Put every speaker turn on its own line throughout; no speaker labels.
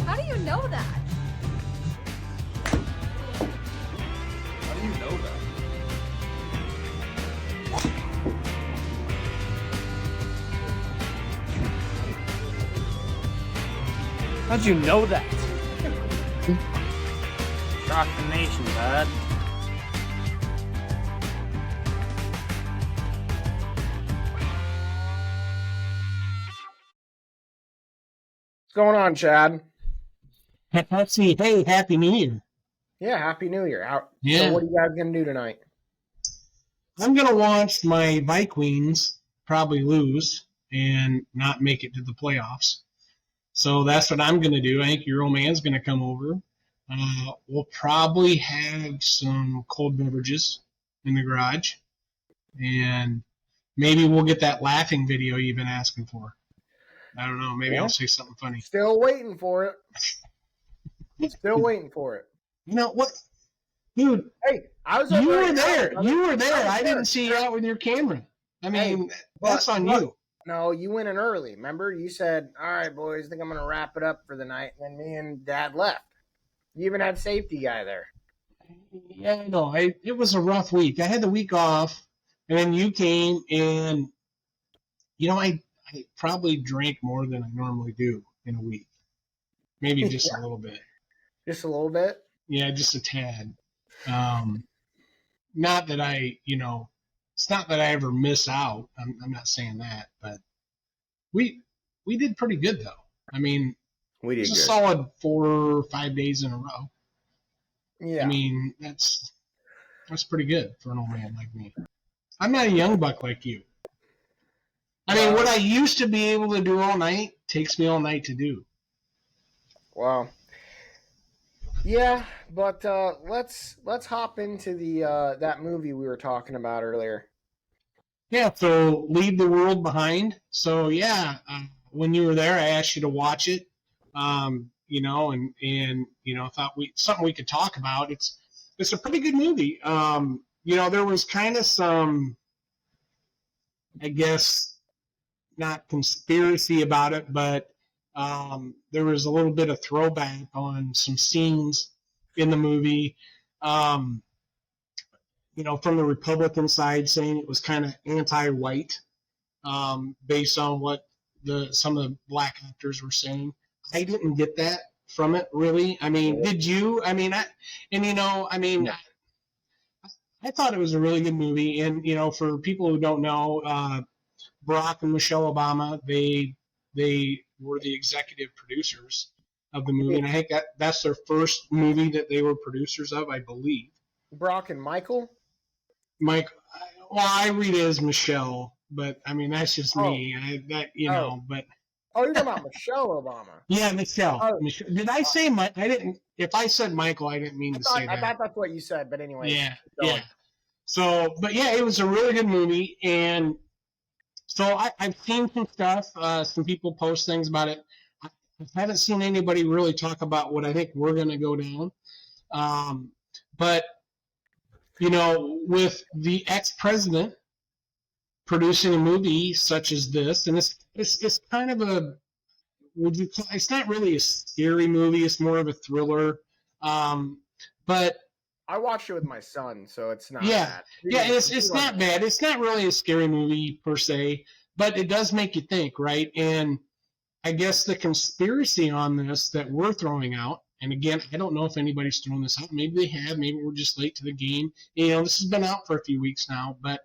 How do you know that?
How do you know that?
How'd you know that?
Shock the nation, bud.
What's going on, Chad?
Let's see. Hey, Happy New Year.
Yeah, Happy New Year.
Yeah.
So what are you guys going to do tonight?
I'm going to watch my Vikings probably lose and not make it to the playoffs. So that's what I'm going to do. I think your old man's going to come over. We'll probably have some cold beverages in the garage. And maybe we'll get that laughing video you've been asking for. I don't know. Maybe I'll say something funny.
Still waiting for it. Still waiting for it.
You know what? Dude,
hey, I was.
You were there. You were there. I didn't see you out with your camera. I mean, that's on you.
No, you went in early. Remember, you said, "All right, boys, I think I'm going to wrap it up for the night." And then me and Dad left. You even had safety guy there.
Yeah, I know. It was a rough week. I had the week off, and then you came, and I probably drank more than I normally do in a week. Maybe just a little bit.
Just a little bit?
Yeah, just a tad. Not that it's not that I ever miss out. I'm not saying that, but we did pretty good though. I mean,
we did
a solid 4 or 5 days in a row.
Yeah.
I mean, that's pretty good for an old man like me. I'm not a young buck like you. I mean, what I used to be able to do all night takes me all night to do.
Wow. Yeah, but let's hop into the that movie we were talking about earlier.
Yeah, so Leave the World Behind. So yeah, when you were there, I asked you to watch it. And thought something we could talk about. It's a pretty good movie. There was kind of some, I guess, not conspiracy about it, but there was a little bit of throwback on some scenes in the movie. From the Republican side, saying it was kind of anti-white, based on what some of the black actors were saying. I didn't get that from it, really. I mean, did you? I mean, I thought it was a really good movie. And, for people who don't know, Barack and Michelle Obama, they were the executive producers of the movie. And I think that's their first movie that they were producers of, I believe.
Barack and Michael?
I read it as Michelle, but I mean, that's just me. But.
Oh, you're talking about Michelle Obama.
Yeah, Michelle. Michelle. Did I say I didn't. If I said Michael, I didn't mean to say that.
I thought that's what you said, but anyway.
Yeah. So, but yeah, it was a really good movie, and so I've seen some stuff. Some people post things about it. I haven't seen anybody really talk about what I think we're going to go down. But with the ex-president producing a movie such as this, and it's kind of it's not really a scary movie, it's more of a thriller. But
I watched it with my son, so it's not
bad. Yeah, it's not bad. It's not really a scary movie per se, but it does make you think, right? And I guess the conspiracy on this that we're throwing out, and again, I don't know if anybody's thrown this out. Maybe they have. Maybe we're just late to the game. This has been out for a few weeks now, but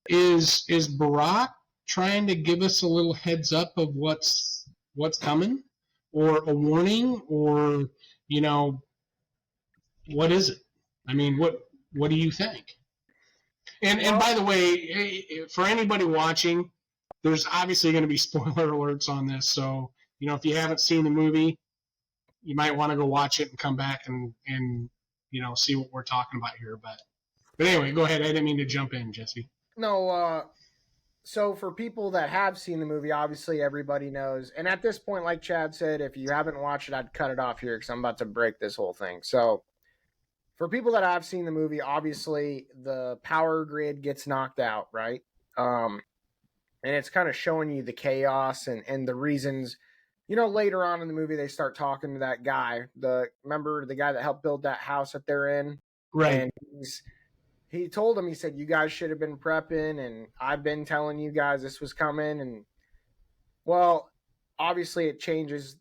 is Barack trying to give us a little heads up of what's coming, or a warning, or what is it? I mean, what do you think? And by the way, for anybody watching, there's obviously going to be spoiler alerts on this. So, if you haven't seen the movie, you might want to go watch it and come back and see what we're talking about here. But anyway, go ahead. I didn't mean to jump in, Jesse.
No, so for people that have seen the movie, obviously everybody knows. And at this point, like Chad said, if you haven't watched it, I'd cut it off here because I'm about to break this whole thing. So for people that have seen the movie, obviously the power grid gets knocked out, right? And it's kind of showing you the chaos and the reasons. Later on in the movie, they start talking to that guy. Remember the guy that helped build that house that they're in?
Right.
And he told him, he said, you guys should have been prepping, and I've been telling you guys this was coming. And, well, obviously it changes.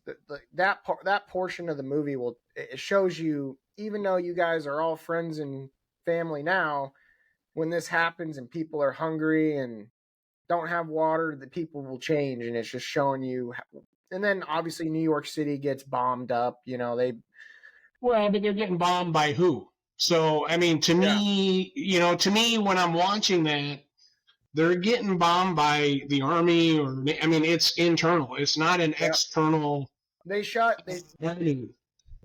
That portion of the movie it shows you, even though you guys are all friends and family now, when this happens and people are hungry and don't have water, the people will change, and it's just showing you. And then obviously New York City gets bombed up.
But they're getting bombed by who? So, I mean, to me, when I'm watching that, they're getting bombed by the army, it's internal. It's not an external.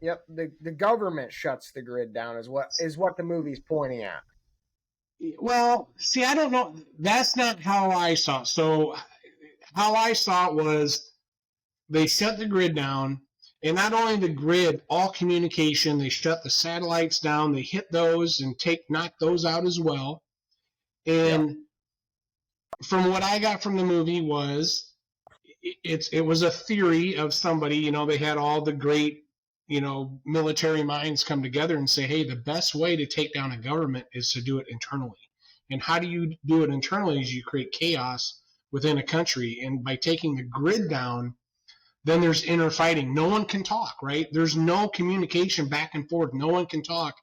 Yep, the government shuts the grid down is what the movie's pointing at.
Well, see, I don't know. That's not how I saw it. So how I saw it was they shut the grid down, and not only the grid, all communication, they shut the satellites down, they hit those and knock those out as well. And from what I got from the movie was it was a theory of somebody, they had all the great military minds come together and say, hey, the best way to take down a government is to do it internally. And how do you do it internally is you create chaos within a country. And by taking the grid down, then there's inner fighting. No one can talk, right? There's no communication back and forth. No one can talk,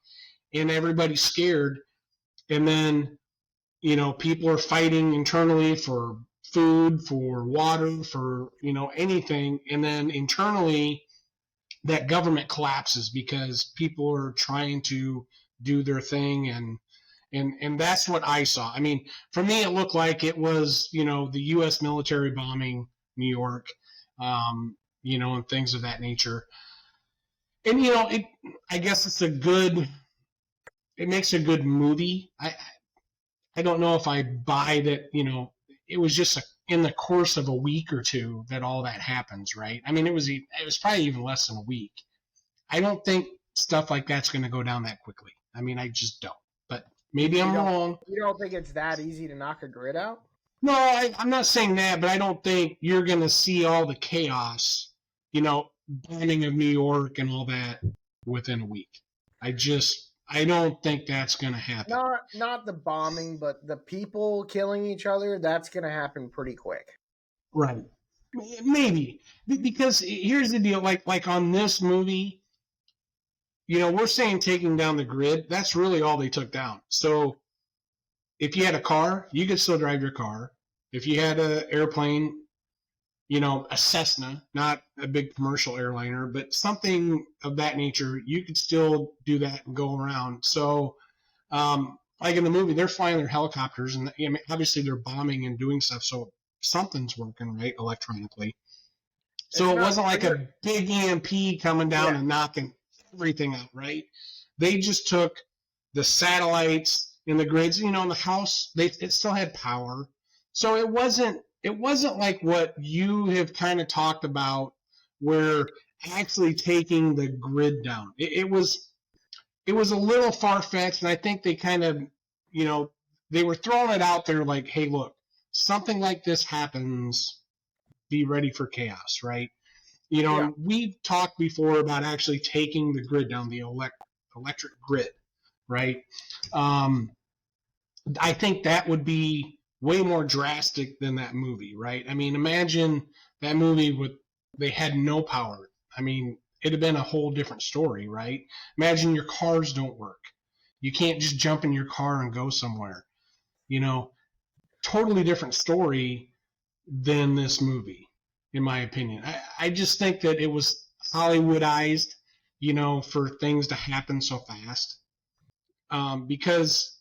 and everybody's scared. And then, people are fighting internally for food, for water, for, anything. And then internally, that government collapses because people are trying to do their thing, and that's what I saw. I mean, for me, it looked like it was, the U.S. military bombing New York, and things of that nature. And I guess it makes a good movie. I don't know if I buy that. It was just in the course of a week or two that all that happens, right? I mean, it was probably even less than a week. I don't think stuff like that's going to go down that quickly. I mean, I just don't. But maybe I'm wrong.
You don't think it's that easy to knock a grid out?
No, I'm not saying that, but I don't think you're going to see all the chaos, bombing of New York and all that within a week. I don't think that's going to happen.
Not the bombing, but the people killing each other, that's going to happen pretty quick.
Right. Maybe. Because here's the deal, like on this movie, we're saying taking down the grid, that's really all they took down. So if you had a car, you could still drive your car. If you had an airplane, a Cessna, not a big commercial airliner, but something of that nature, you could still do that and go around. So, like in the movie, they're flying their helicopters, and obviously they're bombing and doing stuff, so something's working, right, electronically. So it wasn't like a big EMP coming down and knocking everything out, right? They just took the satellites and the grids, in the house, it still had power. So it wasn't like what you have kind of talked about, where actually taking the grid down. It was a little far-fetched, and I think they kind of, they were throwing it out there like, hey, look, something like this happens, be ready for chaos, right? We've talked before about actually taking the grid down, the electric grid, right? I think that would be way more drastic than that movie, right? I mean, imagine that movie they had no power. I mean, it'd have been a whole different story, right? Imagine your cars don't work. You can't just jump in your car and go somewhere. Totally different story than this movie, in my opinion. I just think that it was Hollywoodized, for things to happen so fast. Because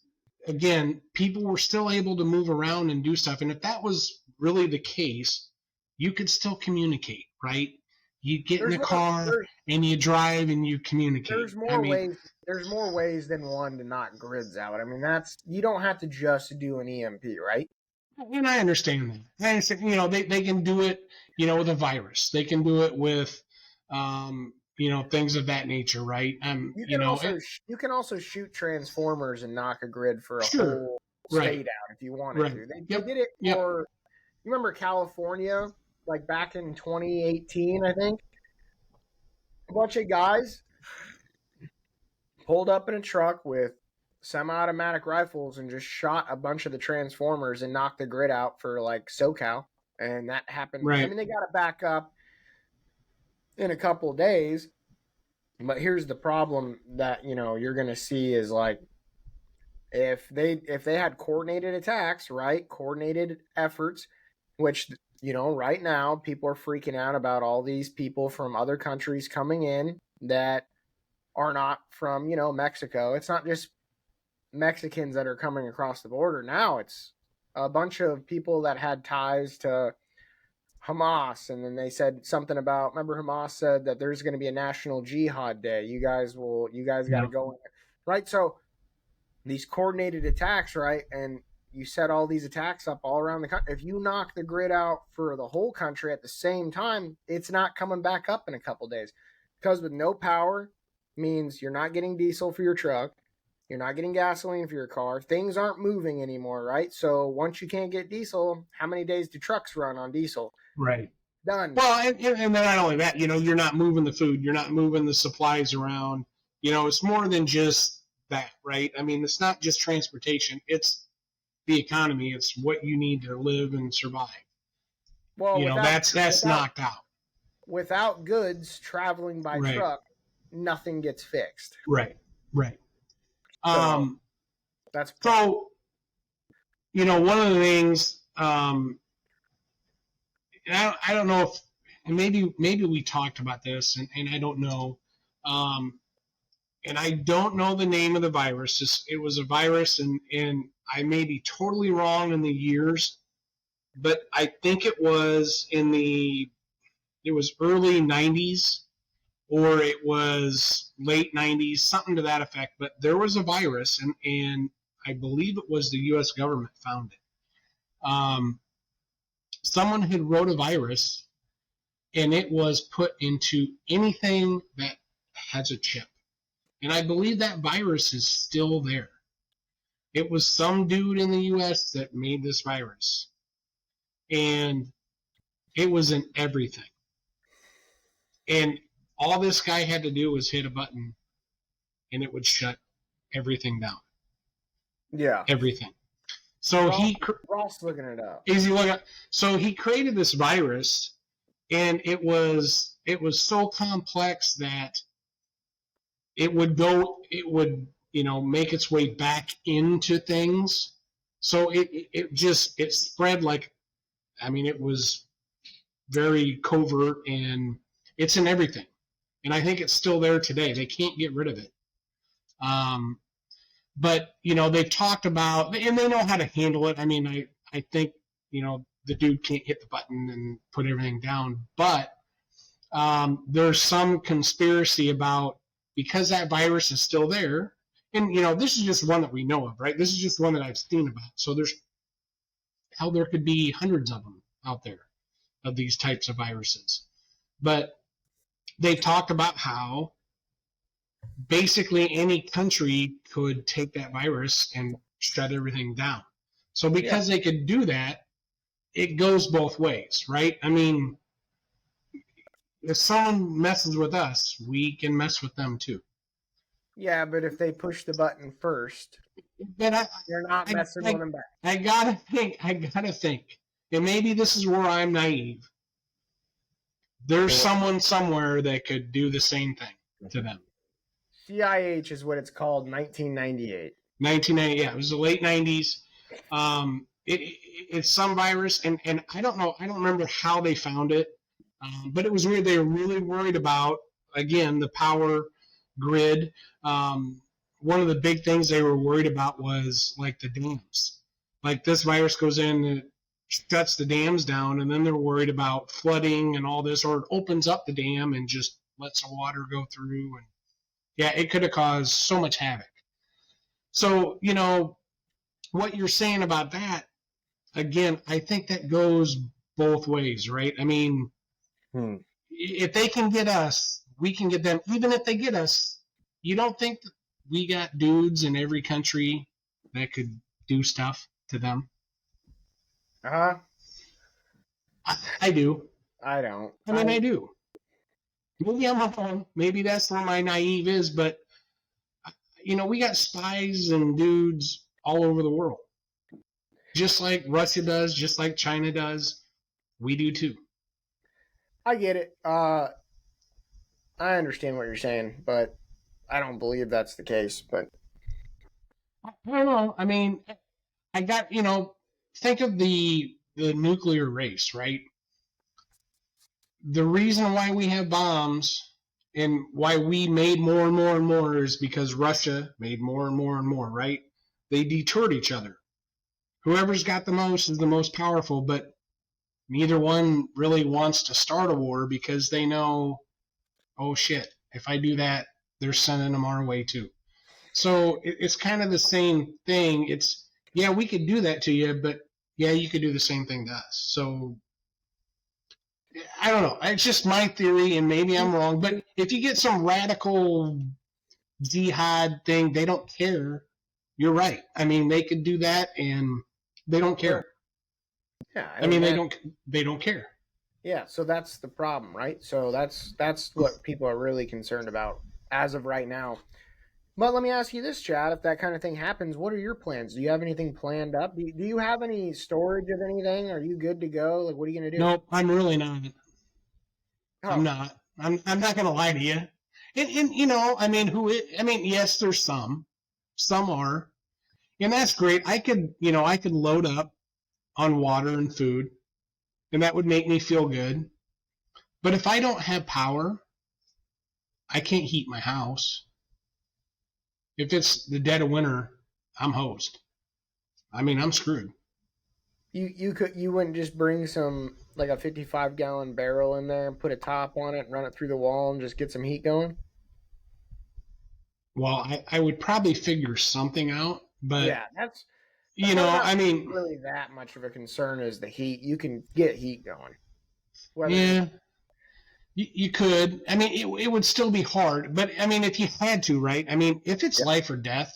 again, people were still able to move around and do stuff. And if that was really the case, you could still communicate, right? You get in a car and you drive and you communicate.
There's more ways than one to knock grids out. I mean, you don't have to just do an EMP, right?
And I understand that. I understand, they can do it, with a virus. They can do it with, things of that nature, right?
You can also shoot transformers and knock a grid for a
Sure.
whole
Right.
state out if you wanted
Right.
to. They
Yep.
did it
Yep.
for. You remember California, like back in 2018, I think. A bunch of guys pulled up in a truck with semi-automatic rifles and just shot a bunch of the transformers and knocked the grid out for like SoCal, and that happened.
Right.
I mean, they got it back up in a couple of days, but here's the problem that you're going to see is like if they had coordinated attacks, right, coordinated efforts, which right now people are freaking out about all these people from other countries coming in that are not from Mexico. It's not just Mexicans that are coming across the border now. It's a bunch of people that had ties to Hamas, and then they said something about, remember Hamas said that there's going to be a national jihad day. You guys got to go in there. Right? So these coordinated attacks, right? And you set all these attacks up all around the country. If you knock the grid out for the whole country at the same time, it's not coming back up in a couple days. Because with no power means you're not getting diesel for your truck. You're not getting gasoline for your car. Things aren't moving anymore, right? So once you can't get diesel, how many days do trucks run on diesel?
Right.
Done.
Well, and then not only that, you're not moving the food, you're not moving the supplies around. It's more than just that, right? I mean, it's not just transportation; it's the economy. It's what you need to live and survive.
Well,
that's knocked out.
Without goods traveling by
Right.
truck, nothing gets fixed.
Right. Right.
That's
So, one of the things, and I don't know if, and maybe we talked about this, and I don't know, and I don't know the name of the virus. It was a virus, and I may be totally wrong in the years, but I think it was early 90s, or it was late 90s, something to that effect. But there was a virus, and I believe it was the U.S. government found it. Someone had wrote a virus, and it was put into anything that has a chip. And I believe that virus is still there. It was some dude in the U.S. that made this virus. And it was in everything. And all this guy had to do was hit a button, and it would shut everything down.
Yeah.
Everything. So
Ross looking it up.
So he created this virus, and it was so complex that it would make its way back into things. So it spread like, I mean, it was very covert, and it's in everything. And I think it's still there today. They can't get rid of it. But, they've talked about, and they know how to handle it. I mean, I think, the dude can't hit the button and put everything down. But there's some conspiracy about, because that virus is still there, and, this is just one that we know of, right? This is just one that I've seen about. So there could be hundreds of them out there, of these types of viruses. But they talked about how basically any country could take that virus and shut everything down. So because they could do that, it goes both ways, right? I mean, if someone messes with us, we can mess with them too.
Yeah, but if they push the button first,
but
you're not messing with them back.
I gotta think. And maybe this is where I'm naive. There's someone somewhere that could do the same thing to them.
CIH is what it's called, 1998.
1990, yeah, it was the late 90s. It's some virus, and I don't know, I don't remember how they found it, but it was weird. They were really worried about, again, the power grid. One of the big things they were worried about was like the dams. Like this virus goes in and it shuts the dams down, and then they're worried about flooding and all this, or it opens up the dam and just lets the water go through. And yeah, it could have caused so much havoc. So, what you're saying about that, again, I think that goes both ways, right? I mean, if they can get us, we can get them, even if they get us. You don't think that we got dudes in every country that could do stuff to them?
Uh-huh.
I do.
I don't.
I mean, I do. Maybe I'm wrong. Maybe that's where my naive is, but we got spies and dudes all over the world. Just like Russia does, just like China does, we do too.
I get it. I understand what you're saying, but I don't believe that's the case. But
I don't know. I mean, I got, think of the nuclear race, right? The reason why we have bombs and why we made more and more and more is because Russia made more and more and more, right? They deterred each other. Whoever's got the most is the most powerful, but neither one really wants to start a war because they know, oh shit, if I do that, they're sending them our way too. So it's kind of the same thing. It's, yeah, we could do that to you, but yeah, you could do the same thing to us. So I don't know. It's just my theory, and maybe I'm wrong. But if you get some radical jihad thing, they don't care. You're right. I mean, they could do that, and they don't care.
yeah,
I mean, they don't care.
Yeah, so that's the problem, right? So that's what people are really concerned about as of right now. But let me ask you this, Chad. If that kind of thing happens, what are your plans? Do you have anything planned up? Do you have any storage of anything? Are you good to go? Like, what are you going to do?
Nope, I'm really not.
Oh.
I'm not. I'm not going to lie to you. And yes, there's some. Some are. And that's great. I could load up on water and food, and that would make me feel good. But if I don't have power, I can't heat my house. If it's the dead of winter, I'm hosed. I mean, I'm screwed.
You wouldn't just bring some, like a 55-gallon barrel in there and put a top on it and run it through the wall and just get some heat going?
Well, I would probably figure something out, but
Yeah, that's
I mean,
really that much of a concern is the heat. You can get heat going.
Yeah, you could. I mean, it would still be hard, but I mean, if you had to, right? I mean, if it's life or death,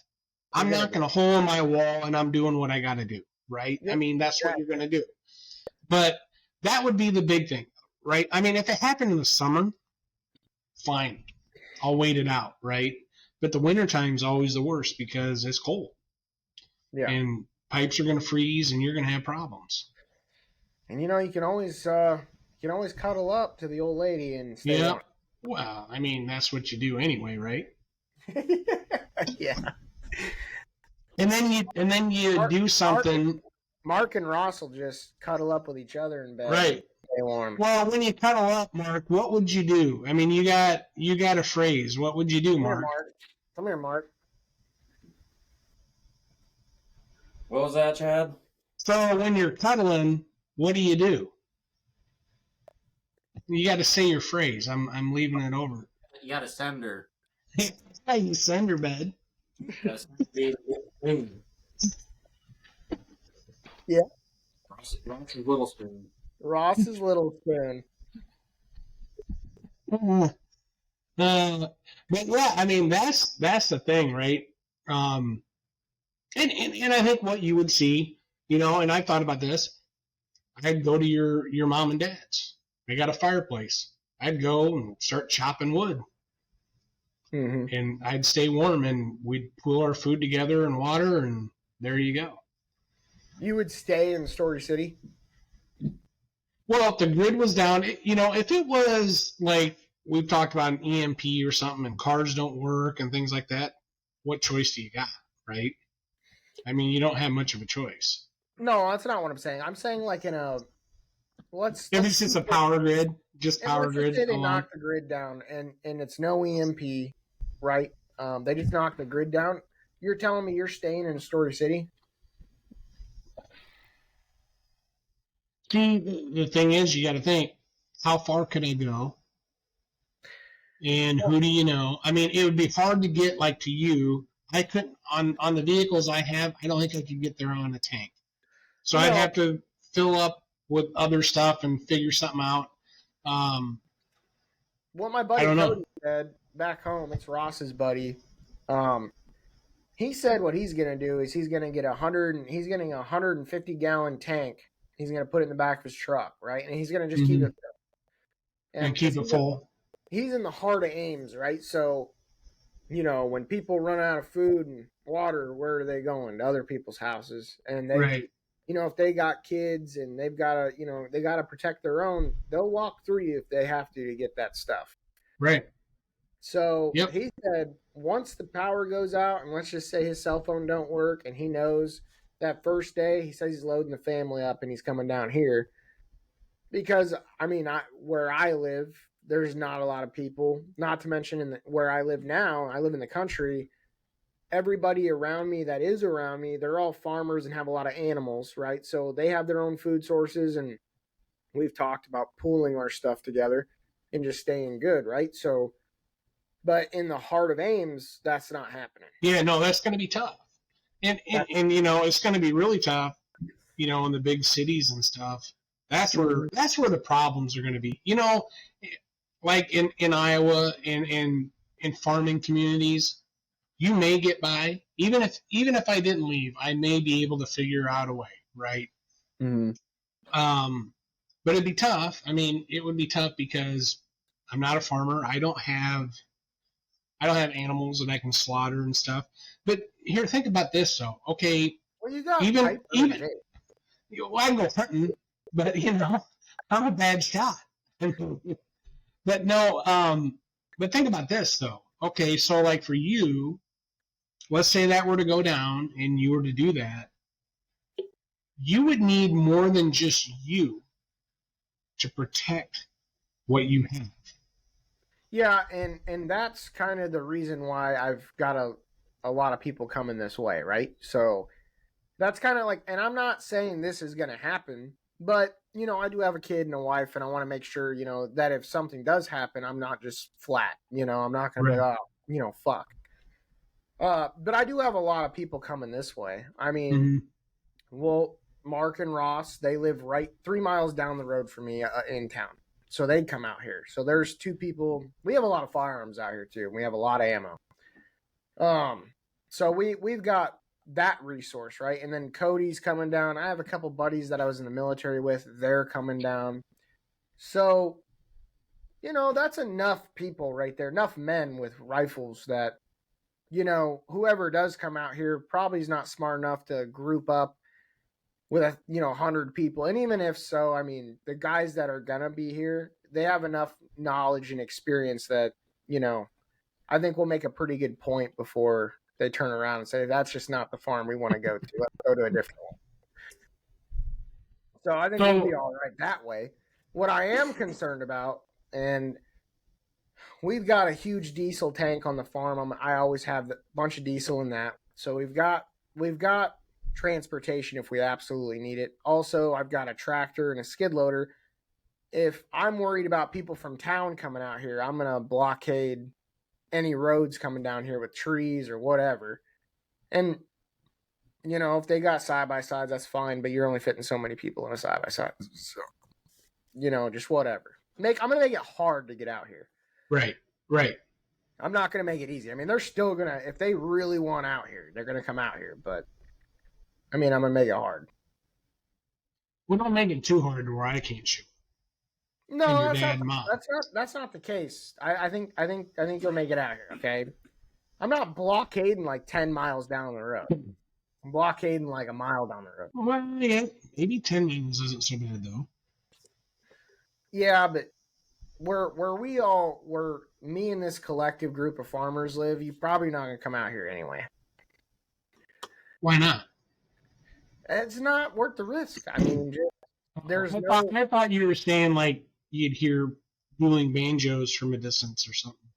I'm not going to hole in my wall and I'm doing what I got to do, right? I mean, that's what you're going to do. But that would be the big thing, right? I mean, if it happened in the summer, fine. I'll wait it out, right? But the wintertime's always the worst because it's cold.
Yeah.
And pipes are going to freeze and you're going to have problems.
And you can always cuddle up to the old lady and stay on.
Well, I mean, that's what you do anyway, right?
Yeah.
And then you do something.
Mark and Ross will just cuddle up with each other in bed.
Right.
Stay warm.
Well, when you cuddle up, Mark, what would you do? I mean, you got a phrase. What would you do, Mark?
Come here, Mark.
What was that, Chad?
So when you're cuddling, what do? You got to say your phrase. I'm leaving it over.
You gotta send her.
Yeah, you send her bed.
Yeah.
Ross's little spoon.
Ross's little spoon.
But yeah, I mean that's the thing, right? And I think what you would see, and I thought about this. I'd go to your mom and dad's. They got a fireplace. I'd go and start chopping wood.
Mm-hmm.
And I'd stay warm, and we'd pool our food together and water, and there you go.
You would stay in Story City?
Well, if the grid was down, if it was like we've talked about an EMP or something and cars don't work and things like that, what choice do you got, right? I mean, you don't have much of a choice.
No, that's not what I'm saying. I'm saying like in a
if it's just a power grid, just power grid.
Say they knock the grid down and it's no EMP, right? They just knock the grid down. You're telling me you're staying in Story City?
See, the thing is, you got to think, how far could I go? And who do you know? I mean, it would be hard to get like to you. I couldn't on the vehicles I have. I don't think I could get there on a tank. So I'd have to fill up with other stuff and figure something out.
what my buddy
I don't know.
Cody said back home, it's Ross's buddy. He said what he's gonna do is he's gonna get he's getting a 150-gallon tank. He's gonna put it in the back of his truck, right? And he's gonna just keep it
And keep it full.
He's in the heart of Ames, right? So, when people run out of food and water, where are they going? To other people's houses. And they,
Right.
if they got kids and they've got to, they got to protect their own, they'll walk through you if they have to get that stuff.
Right.
So
Yep.
he said once the power goes out, and let's just say his cell phone don't work, and he knows that first day, he says he's loading the family up and he's coming down here. Because, where I live, there's not a lot of people. Not to mention where I live now, I live in the country. Everybody around me that is around me, they're all farmers and have a lot of animals, right? So they have their own food sources, and we've talked about pooling our stuff together and just staying good, right? So, but in the heart of Ames, that's not happening.
Yeah, no, that's going to be tough. And it's going to be really tough, in the big cities and stuff. That's where the problems are going to be. Like in Iowa and in farming communities, you may get by. Even if I didn't leave, I may be able to figure out a way, right?
Mm-hmm.
But it'd be tough. It would be tough because I'm not a farmer. I don't have animals that I can slaughter and stuff. But here, think about this though. Okay,
well, you got
even
well,
I can go hunting, but I'm a bad shot. But no, but think about this though. Okay, so like for you, let's say that were to go down and you were to do that, you would need more than just you to protect what you have.
Yeah, and that's kind of the reason why I've got a lot of people coming this way, right? So that's kind of like, and I'm not saying this is going to happen, but, I do have a kid and a wife, and I want to make sure, that if something does happen, I'm not just flat, I'm not going to be, fuck. But I do have a lot of people coming this way. Well, Mark and Ross, they live right 3 miles down the road from me in town. So they'd come out here. So there's two people. We have a lot of firearms out here too. We have a lot of ammo. So we've got that resource, right? And then Cody's coming down. I have a couple buddies that I was in the military with. They're coming down. So, that's enough people right there, enough men with rifles that, whoever does come out here probably is not smart enough to group up with 100 people. And even if so, the guys that are gonna be here, they have enough knowledge and experience that, I think we'll make a pretty good point before they turn around and say, that's just not the farm we want to go to. Let's go to a different one. So I think we'll be all right that way. What I am concerned about, and we've got a huge diesel tank on the farm. I always have a bunch of diesel in that. So we've got transportation if we absolutely need it. Also, I've got a tractor and a skid loader. If I'm worried about people from town coming out here, I'm going to blockade any roads coming down here with trees or whatever. And, if they got side-by-sides, that's fine, but you're only fitting so many people in a side-by-side. So, just whatever. I'm going to make it hard to get out here.
Right.
I'm not going to make it easy. They're still going to, if they really want out here, they're going to come out here, but I'm going to make it hard.
We don't make it too hard to where I can't shoot.
No, that's not the case. I think you'll make it out here, okay? I'm not blockading like 10 miles down the road. I'm blockading like a mile down the road.
Well, yeah, maybe 10 miles isn't so bad though.
Yeah, but where me and this collective group of farmers live, you're probably not going to come out here anyway.
Why not?
It's not worth the risk.
I thought you were saying like you'd hear dueling banjos from a distance or something.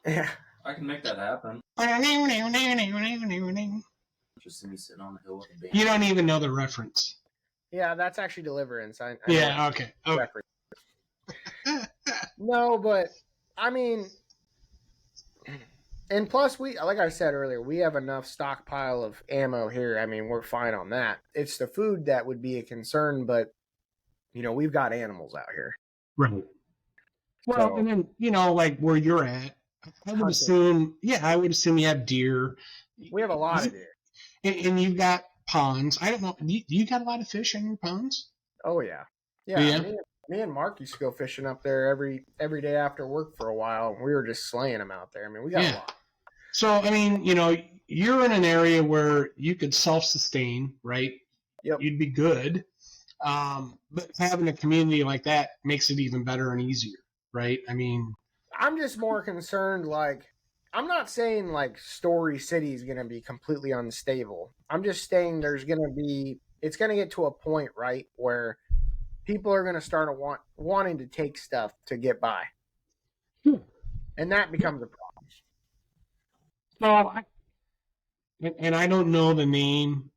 Yeah.
I can make that happen. Just see me sitting on the hill with a band.
You don't even know the reference.
Yeah, that's actually Deliverance.
Yeah, okay.
No, but and plus like I said earlier, we have enough stockpile of ammo here. We're fine on that. It's the food that would be a concern, but we've got animals out here.
Right. Well,
So
and then, like where you're at, I would
hunting.
assume, I would assume you have deer.
We have a lot of deer.
And you've got ponds. I don't know. Do you got a lot of fish in your ponds?
Oh yeah, yeah.
Yeah.
Me and Mark used to go fishing up there every day after work for a while. We were just slaying them out there. I mean, we got a lot.
So, I mean, you're in an area where you could self-sustain, right?
Yep.
You'd be good. But having a community like that makes it even better and easier, right? I mean,
I'm just more concerned, like, I'm not saying like Story City is going to be completely unstable. I'm just saying it's going to get to a point, right, where people are going to start wanting to take stuff to get by. And that becomes a problem.
So, and I don't know the name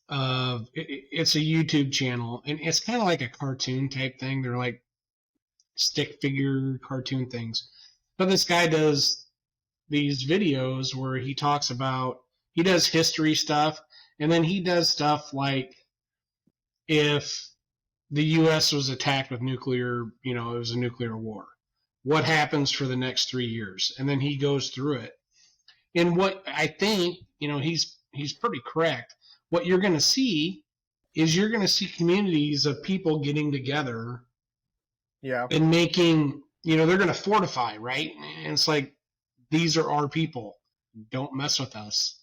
of it's a YouTube channel, and it's kind of like a cartoon type thing. They're like stick figure cartoon things. But this guy does these videos where he does history stuff, and then he does stuff like if the U.S. was attacked with nuclear, it was a nuclear war, what happens for the next 3 years? And then he goes through it. And what I think, he's pretty correct. What you're going to see is you're going to see communities of people getting together, and making, they're going to fortify, right? And it's like, these are our people. Don't mess with us.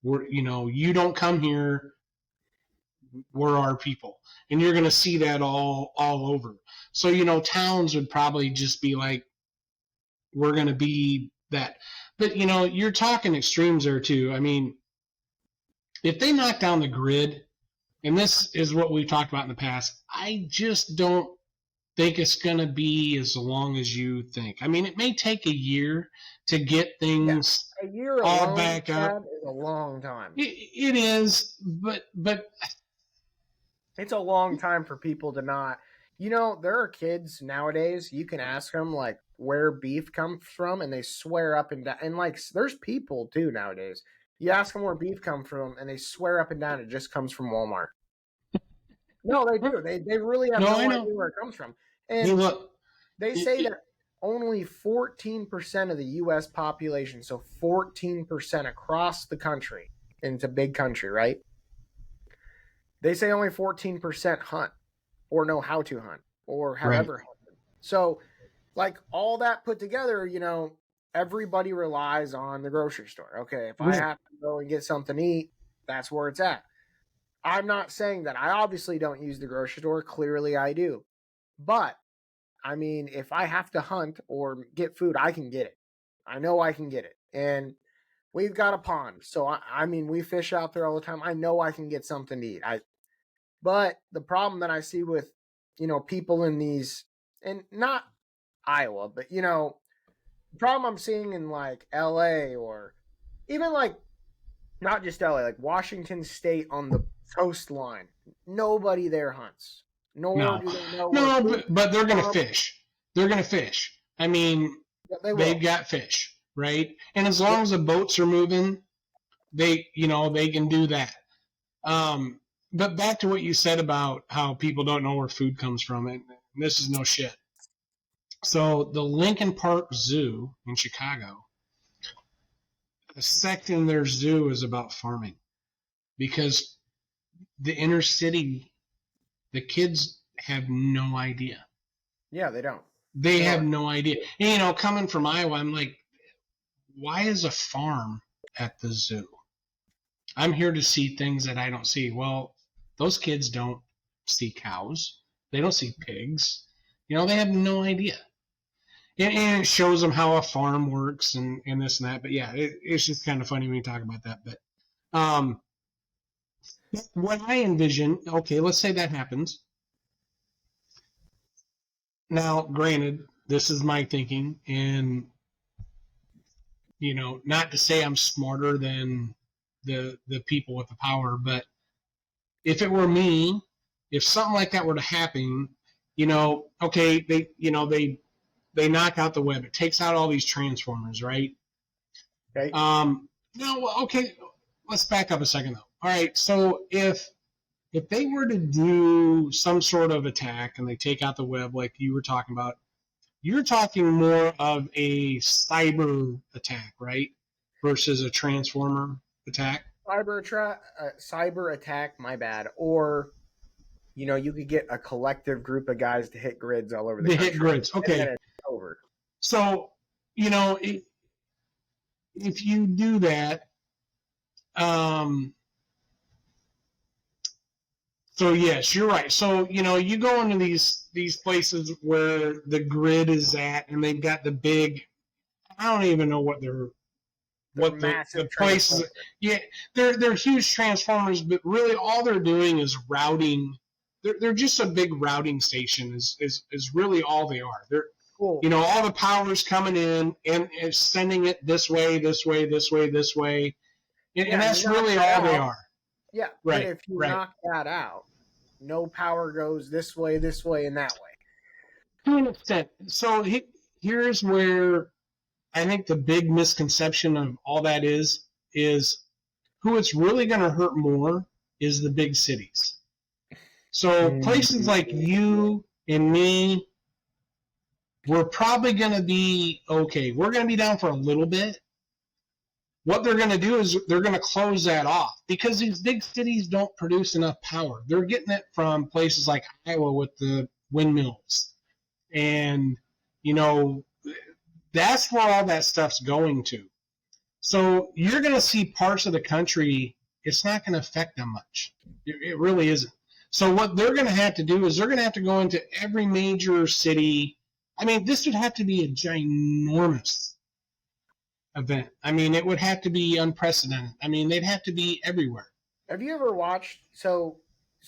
You don't come here. We're our people. And you're going to see that all over. So, towns would probably just be like, we're going to be that. But, you're talking extremes there too. I mean, if they knock down the grid, and this is what we've talked about in the past, I just don't think it's going to be as long as you think. I mean, it may take a year to get things
a year
all back up.
Is a long time.
It is, but
it's a long time for people to not. There are kids nowadays. You can ask them like where beef comes from, and they swear up and down. And like, there's people too nowadays. You ask them where beef comes from, and they swear up and down it just comes from Walmart. No, they do. They really have no idea where it comes from. And they say that only 14% of the U.S. population, so 14% across the country, and it's a big country, right? They say only 14% hunt or know how to hunt or have ever hunted. So, like, all that put together, everybody relies on the grocery store. Okay, if I have to go and get something to eat, that's where it's at. I'm not saying that I obviously don't use the grocery store. Clearly I do. But, I mean, if I have to hunt or get food, I can get it. I know I can get it. And we've got a pond. So, I mean, we fish out there all the time. I know I can get something to eat. But the problem that I see with, people in these, and not Iowa, but, the problem I'm seeing in like LA or even like, not just LA, like Washington State on the coastline, nobody there hunts. Nor do they know.
No, but they're going to fish. They're going to fish. I mean, they've got fish, right? And as long as the boats are moving, they can do that. But back to what you said about how people don't know where food comes from, and this is no shit. So the Lincoln Park Zoo in Chicago, a section of their zoo is about farming, because the inner city, the kids have no idea.
Yeah, they don't.
They have no idea. And, coming from Iowa, I'm like, why is a farm at the zoo? I'm here to see things that I don't see. Well, those kids don't see cows. They don't see pigs. They have no idea. And it shows them how a farm works and this and that. But yeah, it's just kind of funny when you talk about that. But what I envision, okay, let's say that happens. Now, granted, this is my thinking, and not to say I'm smarter than the people with the power, but if it were me, if something like that were to happen, okay, they knock out the web. It takes out all these transformers, right?
Okay.
No, okay, let's back up a second, though. All right, so if they were to do some sort of attack and they take out the web like you were talking about, you're talking more of a cyber attack, right? Versus a transformer attack.
Cyber attack, my bad. Or, you could get a collective group of guys to hit grids all over the country.
Hit grids, okay.
And then it's over.
So, if you do that, so yes, you're right. So, you go into these places where the grid is at, and they've got the big, I don't even know what the places. Yeah, they're huge transformers, but really all they're doing is routing. They're just a big routing station. Is really all they are. They're
cool.
All the power's coming in and it's sending it this way, this way, this way, this way, and that's really all they are.
Yeah,
right.
But if you knock that out, no power goes this way, and that way.
To an extent. So here's where I think the big misconception of all that is who it's really going to hurt more is the big cities. So places like you and me, we're probably going to be okay. We're going to be down for a little bit. What they're going to do is they're going to close that off because these big cities don't produce enough power. They're getting it from places like Iowa with the windmills. And, that's where all that stuff's going to. So you're going to see parts of the country, it's not going to affect them much. It really isn't. So what they're going to have to do is they're going to have to go into every major city. I mean, this would have to be a ginormous event. I mean, it would have to be unprecedented. I mean, they'd have to be everywhere.
Have you ever watched, so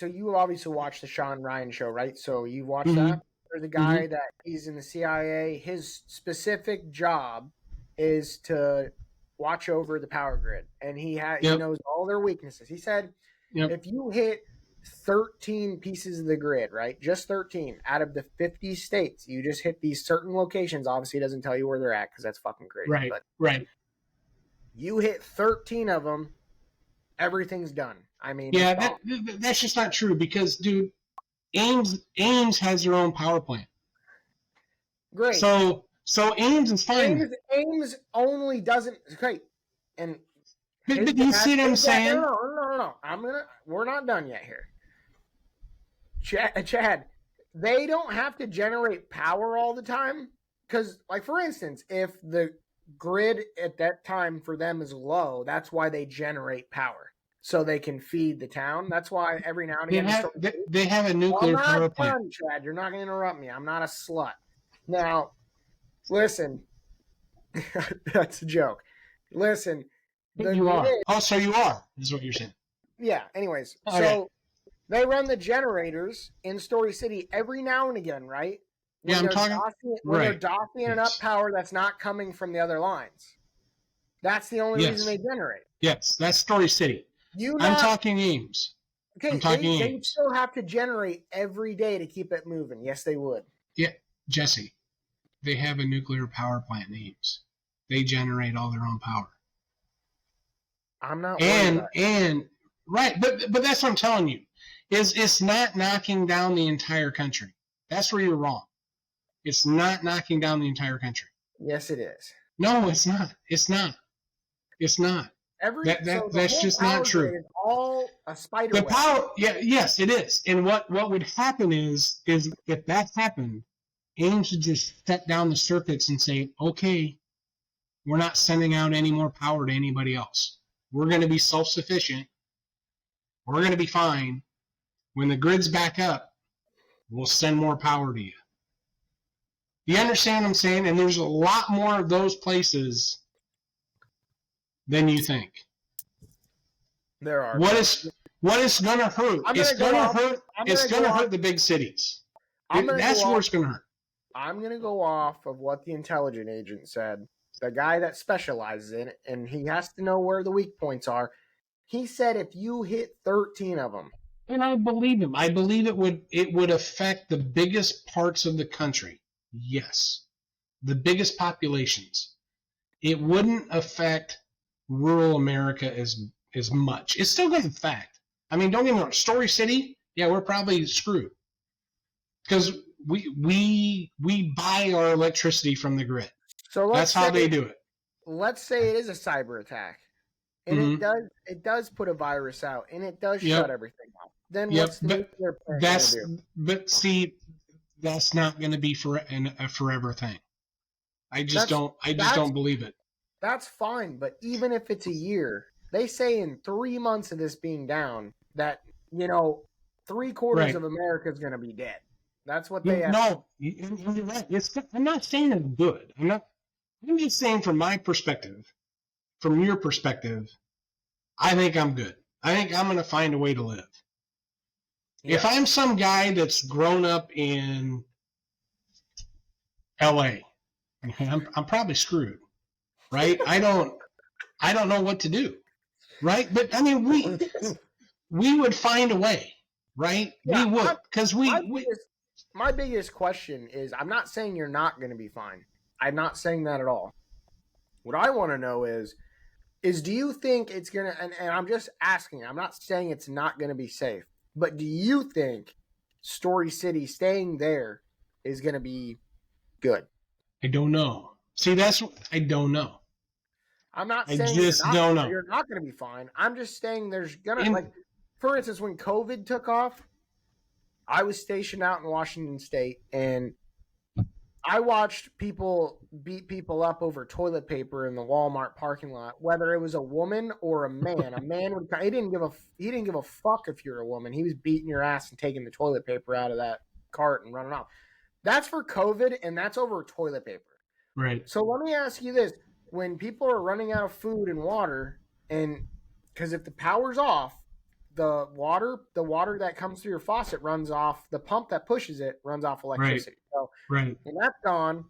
you obviously watched the Sean Ryan show, right? So you watched that? There's a guy that he's in the CIA. His specific job is to watch over the power grid. And he knows all their weaknesses. He said, if you hit 13 pieces of the grid, right? Just 13 out of the 50 states. You just hit these certain locations. Obviously, it doesn't tell you where they're at because that's fucking crazy.
Right,
but
right.
You hit 13 of them, everything's done. I mean,
yeah, that's just not true because, dude, Ames has their own power plant.
Great.
So Ames is fine.
Ames only doesn't. Okay, and
but you see what I'm saying?
No. We're not done yet here. Chad, they don't have to generate power all the time because, like, for instance, if the grid at that time for them is low, that's why they generate power so they can feed the town. That's why every now and again
they have a nuclear power plant.
Done, Chad, you're not going to interrupt me. I'm not a slut. Now, listen, that's a joke. Listen.
You are. Oh, so you are, is what you're saying.
Yeah, anyways.
Okay.
So they run the generators in Story City every now and again, right?
When they're doffing up power that's not coming from the other lines. That's the only reason they generate. Yes, that's Story City. I'm talking Ames. Okay, they still have to generate every day to keep it moving. Yes, they would. Yeah, Jesse, they have a nuclear power plant in Ames. They generate all their own power. I'm not right, but that's what I'm telling you. It's not knocking down the entire country. That's where you're wrong. It's not knocking down the entire country. Yes, it is. No, it's not. It's not. It's not. That's just not true. Is all a spider web. Power, yes, it is. And what would happen is if that happened, Ames would just shut down the circuits and say, okay, we're not sending out any more power to anybody else. We're going to be self-sufficient. We're going to be fine. When the grid's back up, we'll send more power to you. You understand what I'm saying? And there's a lot more of those places than you think. There are. What is going to hurt? It's going to hurt. It's going to hurt the big cities. That's where it's going to hurt. I'm going to go off of what the intelligence agent said. The guy that specializes in it, and he has to know where the weak points are. He said if you hit 13 of them, and I believe him. I believe it would affect the biggest parts of the country. Yes, the biggest populations. It wouldn't affect rural America as much. It's still going to affect. I mean, don't get me wrong. Story City, yeah, we're probably screwed because we buy our electricity from the grid.
So
That's how they do it.
Let's say it is a cyber attack, and
Mhm.
it does put a virus out, and it does
Yep.
shut everything off. Then
Yep,
what's the
but
nuclear plant
That's
gonna do?
but see, that's not going to be for a forever thing. I just
That's
don't believe it.
that's fine, but even if it's a year, they say in 3 months of this being down that 3/4
Right.
of America is going to be dead. That's what they
No, you're right. I'm not saying it's good. I'm just saying from my perspective, from your perspective, I think I'm good. I think I'm going to find a way to live. If
Yeah.
I'm some guy that's grown up in LA, I'm probably screwed, right? I don't know what to do, right? But I mean, we would find a way, right?
Yeah,
We would, because
my biggest question is, I'm not saying you're not going to be fine. I'm not saying that at all. What I want to know is do you think it's going to, and I'm just asking, I'm not saying it's not going to be safe, but do you think Story City staying there is going to be good?
I don't know. See, that's I don't know.
I'm not
I
saying
just don't know.
you're not going to be fine. I'm just saying there's going to,
And-
like, for instance, when COVID took off, I was stationed out in Washington State, and I watched people beat people up over toilet paper in the Walmart parking lot, whether it was a woman or a man. A man would he didn't give a fuck if you're a woman. He was beating your ass and taking the toilet paper out of that cart and running off. That's for COVID, and that's over toilet paper.
Right.
So let me ask you this: when people are running out of food and water, and because if the power's off, the water that comes through your faucet runs off, the pump that pushes it runs off electricity. So
Right.
when that's gone,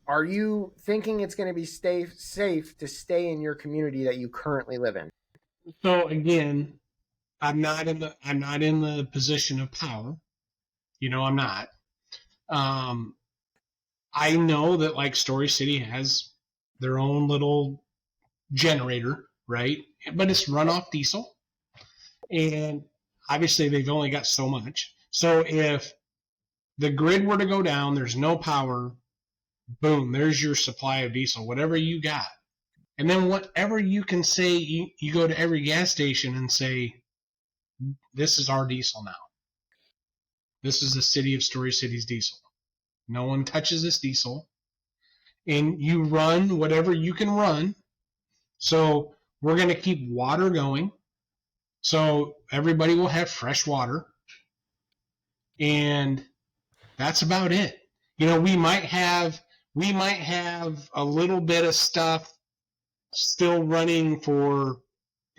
are you thinking it's going to be safe to stay in your community that you currently live in?
So again, I'm not in the position of power. I'm not. I know that like Story City has their own little generator, right? But it's run off diesel. And obviously they've only got so much. So if the grid were to go down, there's no power, boom, there's your supply of diesel, whatever you got. And then whatever you can say, you go to every gas station and say, this is our diesel now. This is the city of Story City's diesel. No one touches this diesel. And you run whatever you can run. So we're going to keep water going. So everybody will have fresh water. And that's about it. We might have a little bit of stuff still running to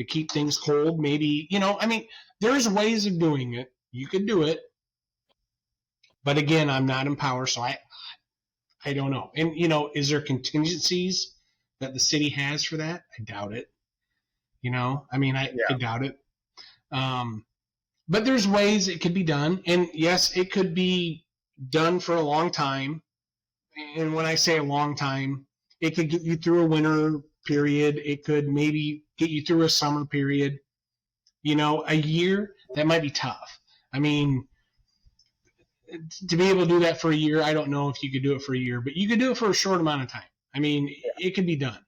keep things cold. Maybe, there's ways of doing it. You could do it. But again, I'm not in power, so I don't know. And, is there contingencies that the city has for that? I doubt it. I doubt it. But there's ways it could be done. And yes, it could be done for a long time. And when I say a long time, it could get you through a winter period. It could maybe get you through a summer period. A year, that might be tough. I mean, to be able to do that for a year, I don't know if you could do it for a year, but you could do it for a short amount of time. I mean, it could be done.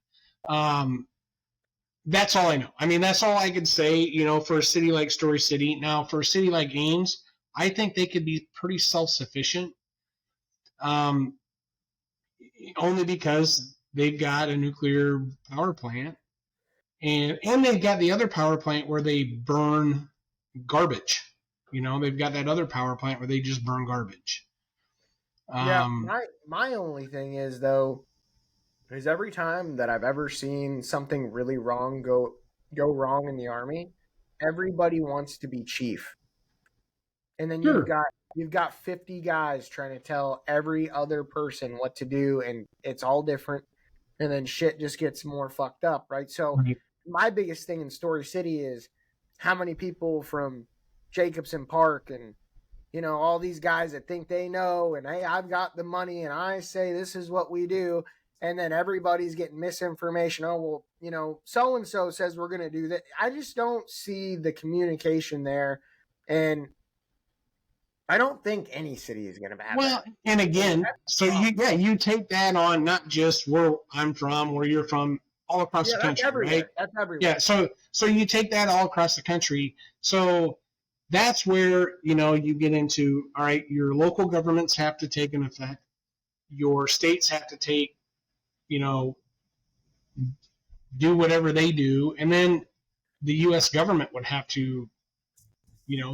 That's all I know. I mean, that's all I could say, for a city like Story City. Now, for a city like Ames, I think they could be pretty self-sufficient, only because they've got a nuclear power plant, and they've got the other power plant where they burn garbage. They've got that other power plant where they just burn garbage.
My only thing is, though, is every time that I've ever seen something really wrong go wrong in the Army, everybody wants to be chief. And then
Sure.
you've got 50 guys trying to tell every other person what to do, and it's all different. And then shit just gets more fucked up, right? So
Right.
my biggest thing in Story City is how many people from Jacobson Park and all these guys that think they know, and hey, I've got the money and I say this is what we do, and then everybody's getting misinformation. Oh, well, so and so says we're going to do that. I just don't see the communication there. And I don't think any city is going to have
Well,
that.
and again, so you take that on not just where I'm from, where you're from, all across the
That's
country,
everywhere.
right?
That's everywhere.
Yeah, so you take that all across the country. So that's where, you get into, all right, your local governments have to take an effect. Your states have to take, do whatever they do. And then the U.S. government would have to,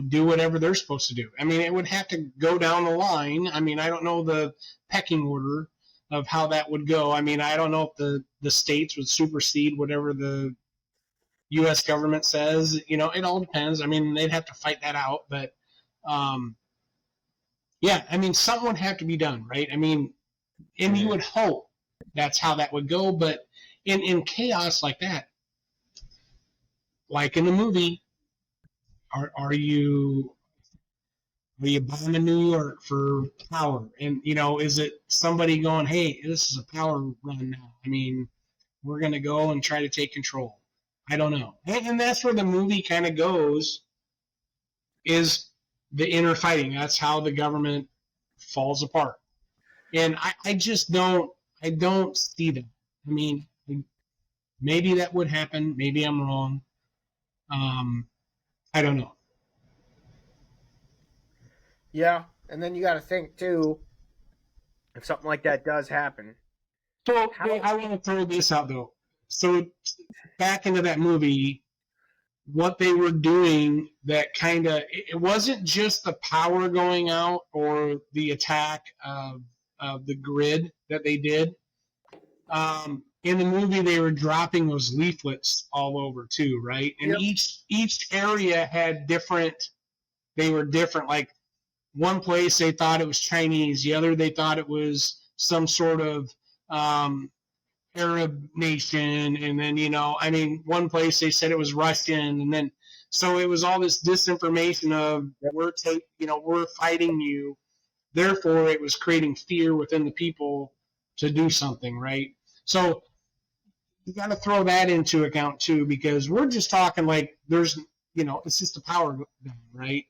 do whatever they're supposed to do. I mean, it would have to go down the line. I mean, I don't know the pecking order of how that would go. I mean, I don't know if the states would supersede whatever the U.S. government says. It all depends. I mean, they'd have to fight that out. But, yeah, I mean, something would have to be done, right? I mean, and you would hope that's how that would go. But in chaos like that, like in the movie, are you bombing New York for power? And, is it somebody going, hey, this is a power run now? I mean, we're going to go and try to take control. I don't know. And that's where the movie kind of goes, is the inner fighting. That's how the government falls apart. And I just don't see that. I mean, maybe that would happen. Maybe I'm wrong. I don't know.
Yeah, and then you got to think too, if something like that does happen.
So I want to throw this out though. So back into that movie, what they were doing, that kind of, it wasn't just the power going out or the attack of the grid that they did. In the movie, they were dropping those leaflets all over too, right? And
Yep.
each area had different. They were different. Like one place they thought it was Chinese, the other they thought it was some sort of Arab nation, and then one place they said it was Russian, and then so it was all this disinformation of we're fighting you. Therefore, it was creating fear within the people to do something, right? So you got to throw that into account too, because we're just talking like there's, it's just a power down, right?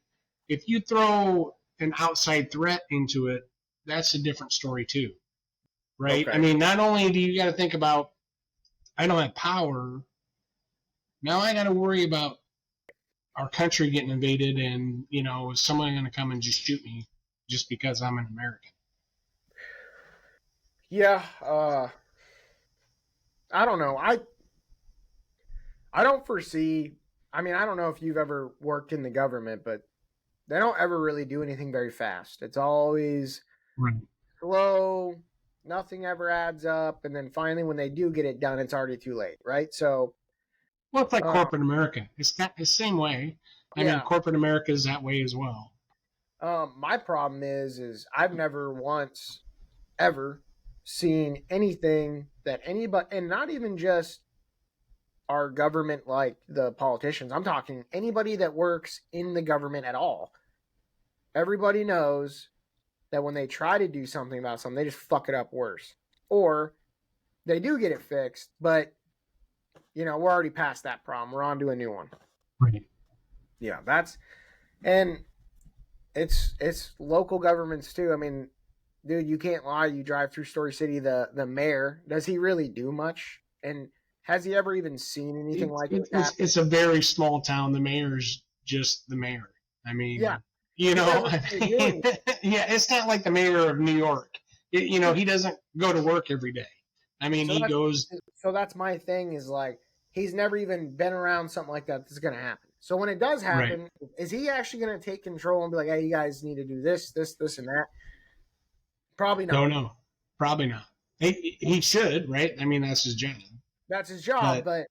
If you throw an outside threat into it, that's a different story too, right?
Okay.
I mean, not only do you got to think about, I don't have power, now I got to worry about our country getting invaded, and is someone going to come and just shoot me just because I'm an American?
Yeah, I don't know. I don't foresee. I mean, I don't know if you've ever worked in the government, but they don't ever really do anything very fast. It's always
Right.
slow. Nothing ever adds up, and then finally, when they do get it done, it's already too late, right? So,
Well, it's like corporate America. It's not the same way. I mean, corporate America is that way as well.
my problem is I've never once ever seen anything that anybody, and not even just our government, like the politicians. I'm talking anybody that works in the government at all. Everybody knows that when they try to do something about something, they just fuck it up worse. Or they do get it fixed, but we're already past that problem. We're on to a new one.
Right.
Yeah, and it's local governments too. I mean, dude, you can't lie. You drive through Story City, the mayor, does he really do much? And has he ever even seen anything like this happen?
It's a very small town. The mayor's just the mayor. I mean,
Yeah.
It's not like the mayor of New York. He doesn't go to work every day. I mean, he goes.
So that's my thing, is like, he's never even been around something like that that's going to happen. So when it does happen, is he actually going to take control and be like, hey, you guys need to do this, this, this, and that? Probably not.
Don't know. Probably not. He should, right? I mean, that's his job.
That's his job, but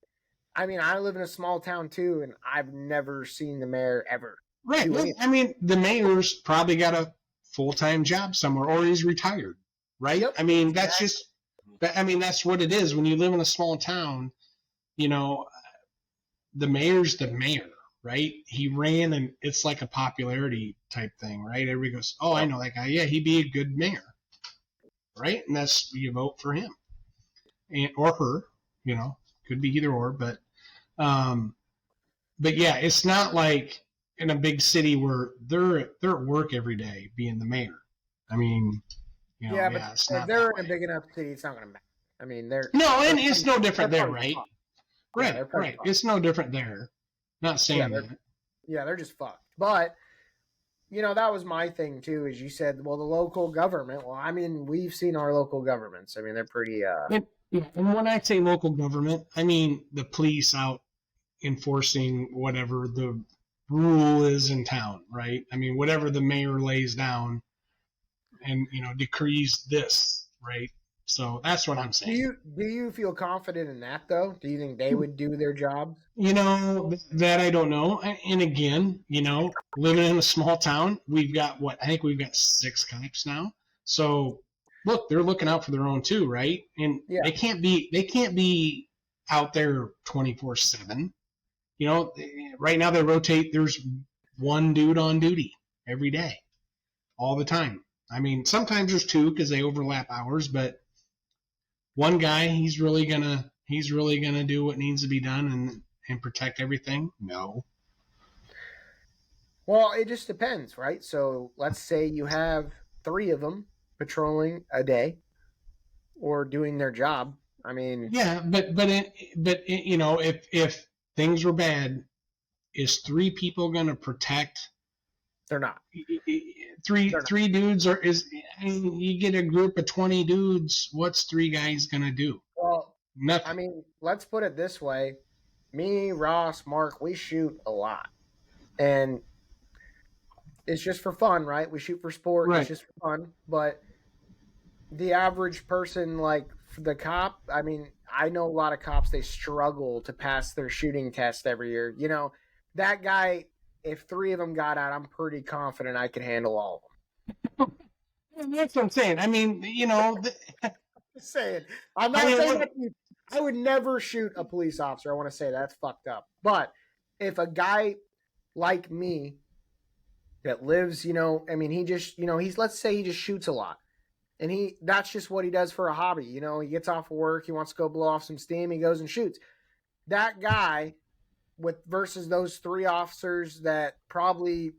I mean, I live in a small town too, and I've never seen the mayor ever.
Right. I mean, the mayor's probably got a full-time job somewhere, or he's retired, right?
Yep,
I mean, that's just, that's what it is. When you live in a small town, the mayor's the mayor, right? He ran, and it's like a popularity type thing, right? Everybody goes, oh, I know that guy. Yeah, he'd be a good mayor, right? And that's, you vote for him, or her, could be either or, but yeah, it's not like, in a big city where they're at work every day, being the mayor. I mean, you know,
Yeah, but
it's
if
not
they're
that
in a
way.
big enough city, it's not going to matter. I mean, they're
No, and
they're
it's no different
they're
there,
probably
right?
fucked. Yeah,
Right,
they're probably
right.
fucked.
It's no different there. Not saying
Yeah,
that.
Yeah, they're just fucked. But that was my thing too. Is you said, well, the local government. Well, I mean, we've seen our local governments. I mean, they're pretty.
And when I say local government, I mean the police out enforcing whatever the rule is in town, right? I mean, whatever the mayor lays down and, decrees this, right? So that's what I'm
Do
saying.
you feel confident in that though? Do you think they would do their job?
That I don't know. And again, living in a small town, we've got I think we've got 6 cops now. So look, they're looking out for their own too, right? And
Yeah.
they can't be out there 24/7. Right now they rotate. There's one dude on duty every day, all the time. I mean, sometimes there's 2 because they overlap hours, but one guy, he's really gonna do what needs to be done and protect everything. No.
Well, it just depends, right? So let's say you have 3 of them patrolling a day or doing their job. I mean,
Yeah, if things were bad, is 3 people gonna protect
they're not.
three dudes, or you get a group of 20 dudes? What's 3 guys gonna do?
Well,
Nothing.
I mean, let's put it this way. Me, Ross, Mark, we shoot a lot. And it's just for fun, right? We shoot for sport.
Right.
It's just for fun. But the average person, like the cop, I mean, I know a lot of cops, they struggle to pass their shooting test every year. That guy, if 3 of them got out, I'm pretty confident I could handle all of them.
And that's what I'm saying. I mean,
Just saying. I'm not saying that I would never shoot a police officer. I want to say that's fucked up. But if a guy like me that lives, I mean, he just, let's say he just shoots a lot. And that's just what he does for a hobby. He gets off of work, he wants to go blow off some steam, he goes and shoots. That guy versus those 3 officers that probably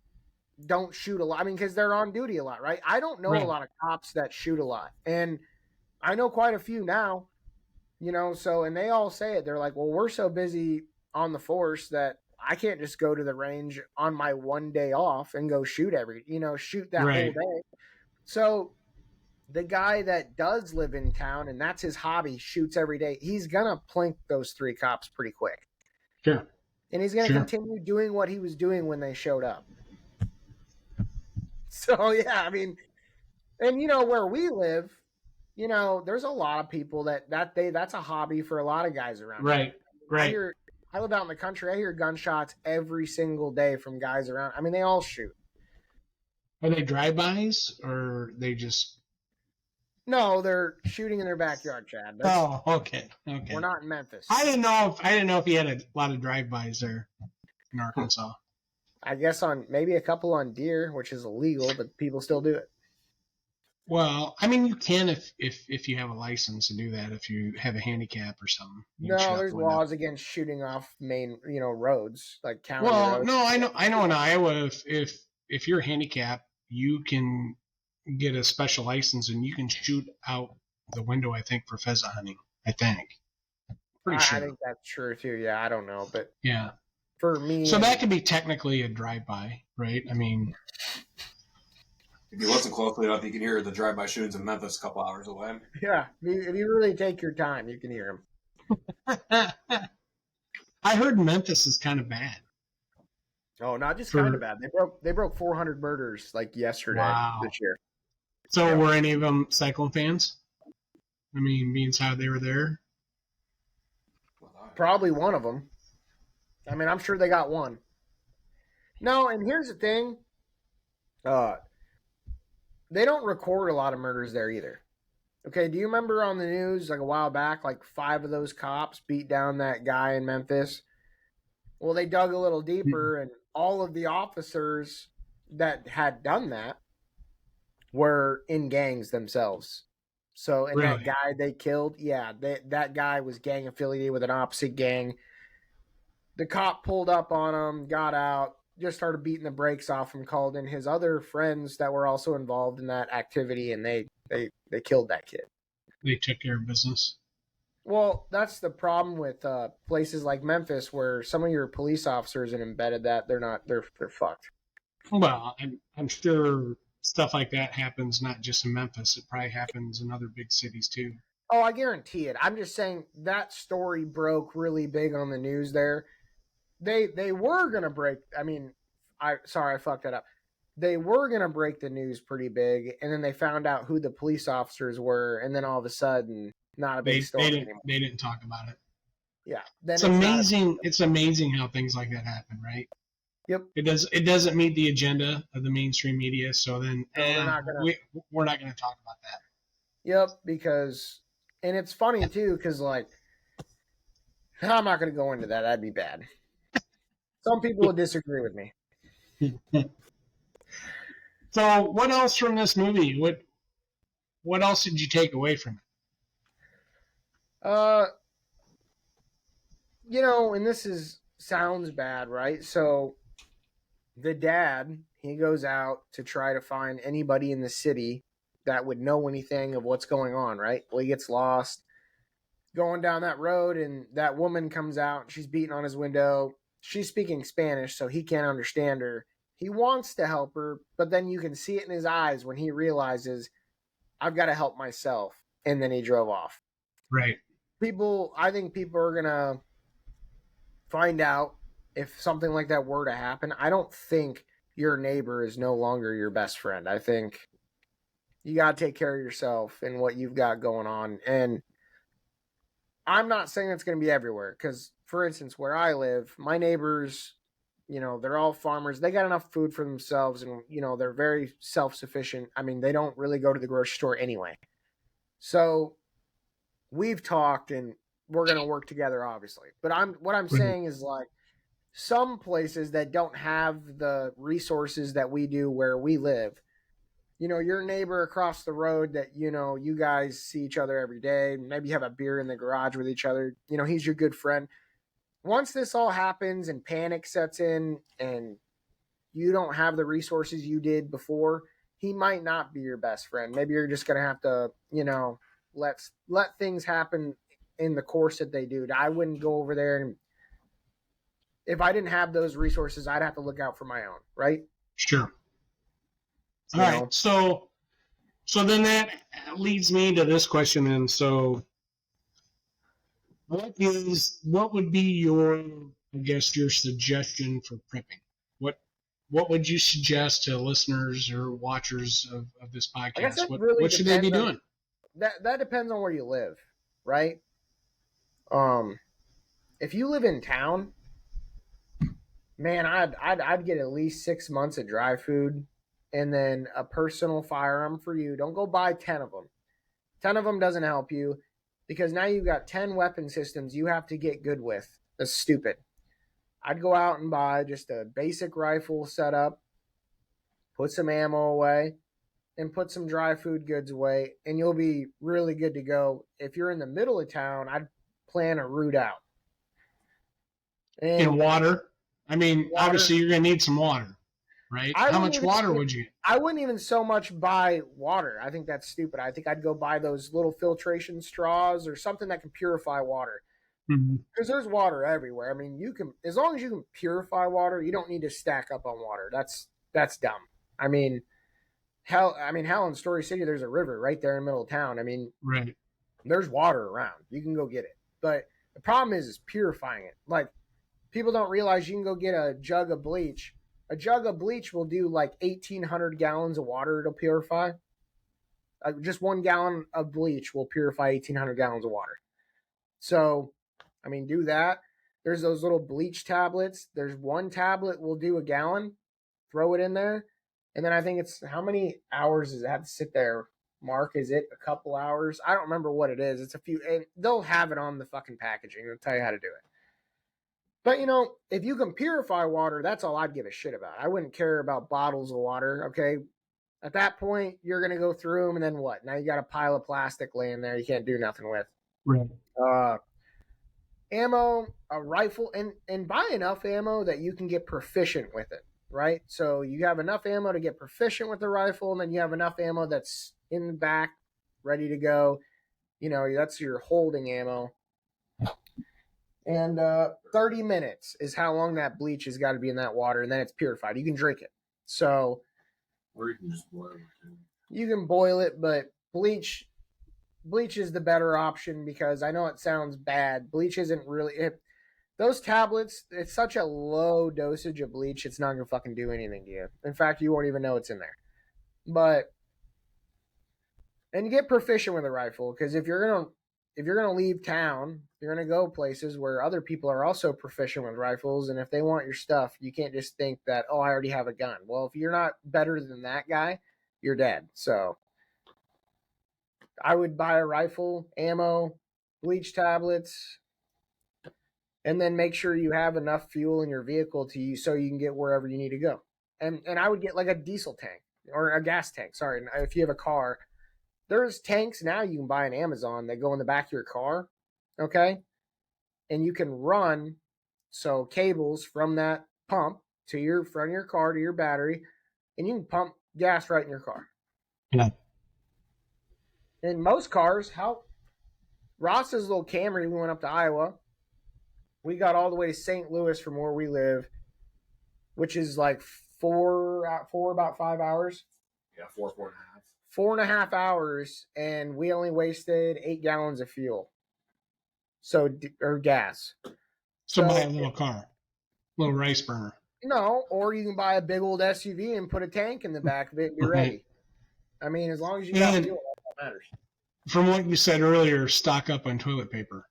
don't shoot a lot. I mean, because they're on duty a lot, right? I don't know a lot of cops that shoot a lot. And I know quite a few now, and they all say it. They're like, well, we're so busy on the force that I can't just go to the range on my one day off and go shoot shoot that whole day. So the guy that does live in town and that's his hobby, shoots every day, he's going to plink those 3 cops pretty quick.
Sure.
And he's going to continue doing what he was doing when they showed up. So, yeah, I mean, and where we live, there's a lot of people that's a hobby for a lot of guys around.
Right.
I live out in the country. I hear gunshots every single day from guys around. I mean, they all shoot.
Are they drive-bys or they just?
No, they're shooting in their backyard, Chad.
Okay.
We're not in Memphis.
I didn't know if you had a lot of drive-bys there in Arkansas.
I guess maybe a couple on deer, which is illegal, but people still do it.
Well, I mean, you can if you have a license to do that. If you have a handicap or something.
No, there's laws against shooting off main, roads like county roads.
No, I know in Iowa, if you're handicapped, you can get a special license and you can shoot out the window. I think for pheasant hunting. I think. Pretty sure.
I think that's true too. Yeah, I don't know, but
yeah.
For me,
so that could be technically a drive-by, right? I mean.
If you listen closely enough, you can hear the drive-by shootings in Memphis a couple hours away.
Yeah, if you really take your time, you can hear them.
I heard Memphis is kind of bad.
Oh, not just kind of bad. They broke 400 murders like yesterday this year.
So were any of them Cyclone fans? I mean, being how they were there.
Probably one of them. I mean, I'm sure they got one. No, and here's the thing. They don't record a lot of murders there either. Okay, do you remember on the news like a while back, like 5 of those cops beat down that guy in Memphis? Well, they dug a little deeper, and all of the officers that had done that were in gangs themselves. So, and
Really?
that guy they killed, that guy was gang affiliated with an opposite gang. The cop pulled up on him, got out, just started beating the brakes off and called in his other friends that were also involved in that activity, and they killed that kid.
They took care of business.
Well, that's the problem with places like Memphis, where some of your police officers are embedded that they're fucked.
Well, I'm sure stuff like that happens not just in Memphis. It probably happens in other big cities too.
Oh, I guarantee it. I'm just saying that story broke really big on the news there. They were gonna break. I mean, I fucked that up. They were gonna break the news pretty big, and then they found out who the police officers were, and then all of a sudden, not a big story anymore.
They didn't talk about it.
Yeah, then
It's amazing. It's amazing how things like that happen, right?
Yep.
It doesn't meet the agenda of the mainstream media, so then we're not going to talk about that.
Yep, because and it's funny too, because like I'm not going to go into that. That'd be bad. Some people would disagree with me.
So, what else from this movie? What else did you take away from it?
And this sounds bad, right? So the dad, he goes out to try to find anybody in the city that would know anything of what's going on, right? Well, he gets lost going down that road, and that woman comes out, and she's beating on his window. She's speaking Spanish, so he can't understand her. He wants to help her, but then you can see it in his eyes when he realizes, I've got to help myself. And then he drove off.
Right.
I think people are going to find out if something like that were to happen. I don't think your neighbor is no longer your best friend. I think you got to take care of yourself and what you've got going on. And I'm not saying it's going to be everywhere, because, for instance, where I live, my neighbors, they're all farmers. They got enough food for themselves, and, they're very self-sufficient. I mean, they don't really go to the grocery store anyway. So we've talked, and we're going to work together, obviously. But what I'm saying is, like, some places that don't have the resources that we do where we live, your neighbor across the road that, you guys see each other every day, maybe you have a beer in the garage with each other, he's your good friend. Once this all happens and panic sets in and you don't have the resources you did before, he might not be your best friend. Maybe you're just going to have to, let things happen in the course that they do. I wouldn't go over there, and if I didn't have those resources, I'd have to look out for my own, right?
Sure. All right. So then that leads me to this question. And so what would be your suggestion for prepping? What would you suggest to listeners or watchers of this podcast? What should they be doing?
That depends on where you live, right? If you live in town, man, I'd get at least 6 months of dry food, and then a personal firearm for you. Don't go buy 10 of them. 10 of them doesn't help you, because now you've got 10 weapon systems you have to get good with. That's stupid. I'd go out and buy just a basic rifle setup, put some ammo away, and put some dry food goods away, and you'll be really good to go. If you're in the middle of town, I'd plan a route out.
And water. I mean, obviously you're going to need some water, right? How much water would you get?
I wouldn't even so much buy water. I think that's stupid. I think I'd go buy those little filtration straws or something that can purify water. Because there's water everywhere. I mean, as long as you can purify water, you don't need to stack up on water. That's dumb. I mean, hell, in Story City, there's a river right there in the middle of town. I mean,
right.
There's water around. You can go get it. But the problem is purifying it. Like, people don't realize you can go get a jug of bleach. A jug of bleach will do like 1,800 gallons of water to purify. Just 1 gallon of bleach will purify 1,800 gallons of water. So, I mean, do that. There's those little bleach tablets. There's 1 tablet will do 1 gallon. Throw it in there. And then I think it's, how many hours does it have to sit there? Mark, is it a couple hours? I don't remember what it is. It's a few, and they'll have it on the fucking packaging. They'll tell you how to do it. But, if you can purify water, that's all I'd give a shit about. I wouldn't care about bottles of water, okay? At that point, you're going to go through them, and then what? Now you got a pile of plastic laying there you can't do nothing with.
Right.
ammo, a rifle, and buy enough ammo that you can get proficient with it, right? So you have enough ammo to get proficient with the rifle, and then you have enough ammo that's in the back, ready to go. You know, that's your holding ammo. And 30 minutes is how long that bleach has got to be in that water, and then it's purified. You can drink it. So
Or you can just boil it too.
you can boil it, but bleach is the better option because I know it sounds bad. Bleach isn't really those tablets, it's such a low dosage of bleach, it's not gonna fucking do anything to you. In fact, you won't even know it's in there. But and you get proficient with a rifle because if you're gonna leave town, you're gonna go places where other people are also proficient with rifles, and if they want your stuff, you can't just think that, oh, I already have a gun. Well, if you're not better than that guy, you're dead. So I would buy a rifle, ammo, bleach tablets, and then make sure you have enough fuel in your vehicle to use so you can get wherever you need to go. And I would get like a diesel tank or a gas tank. Sorry, if you have a car, there's tanks now you can buy on Amazon that go in the back of your car, okay? And you can run cables from that pump to your front of your car to your battery, and you can pump gas right in your car.
Yeah.
In most cars, Ross's little Camry, we went up to Iowa. We got all the way to St. Louis from where we live, which is like about 5 hours.
Yeah, 4.5.
4.5 hours, and we only wasted 8 gallons of fuel. Or gas.
So buy a little car, little rice burner.
No, or you can buy a big old SUV and put a tank in the back of it and be ready. I mean, as long as you got fuel, that's what matters.
From what you said earlier, stock up on toilet paper,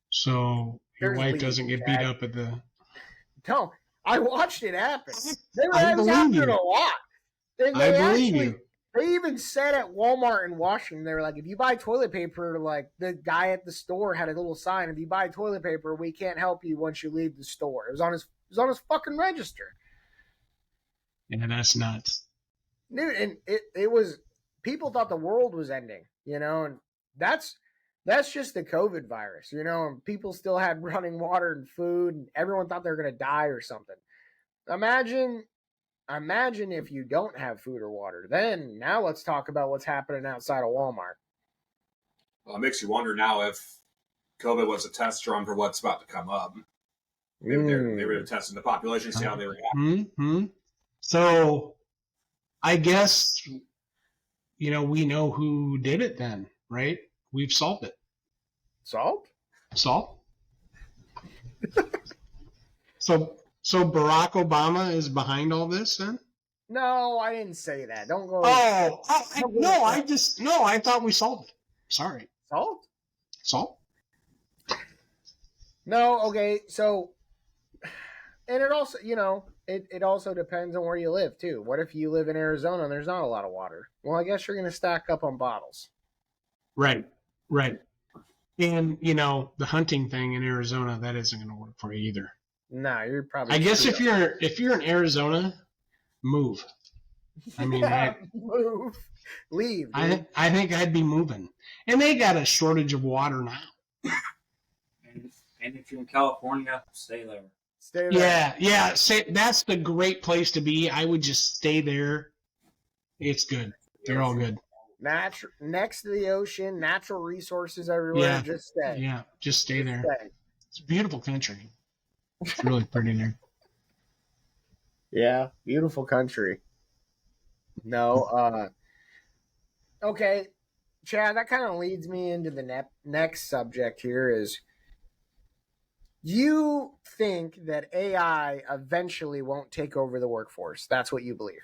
so your
There's
wife
leaks,
doesn't get beat up at the.
No, I watched it happen.
I believe
happening
you.
a lot.
I believe you.
They even said at Walmart in Washington, they were like, if you buy toilet paper, like the guy at the store had a little sign, if you buy toilet paper, we can't help you once you leave the store. It was on his fucking register.
Yeah, that's nuts.
Dude, and it was, people thought the world was ending, and that's just the COVID virus, and people still had running water and food, and everyone thought they were going to die or something. Imagine if you don't have food or water. Then now let's talk about what's happening outside of Walmart.
Well, it makes you wonder now if COVID was a test run for what's about to come up. They were testing the population, see how they react.
Mm-hmm. So, I guess, we know who did it then, right? We've solved it.
Salt?
So Barack Obama is behind all this then?
No, I didn't say that. Don't go.
I thought we solved it. Sorry.
Salt? No, okay. So, and it also, it also depends on where you live too. What if you live in Arizona and there's not a lot of water? Well, I guess you're going to stack up on bottles.
Right. And, the hunting thing in Arizona, that isn't going to work for you either.
No, you're probably.
I guess if you're in Arizona, move. I mean,
move, leave.
I think I'd be moving, and they got a shortage of water now.
And if you're in California, stay there.
Stay there.
Yeah. That's the great place to be. I would just stay there. It's good. They're all good.
Next to the ocean, natural resources everywhere.
Yeah.
Just stay.
Yeah, just stay there.
Stay.
It's a beautiful country. It's really pretty there.
Yeah, beautiful country. No, okay, Chad, that kind of leads me into the next subject here is, you think that AI eventually won't take over the workforce? That's what you believe?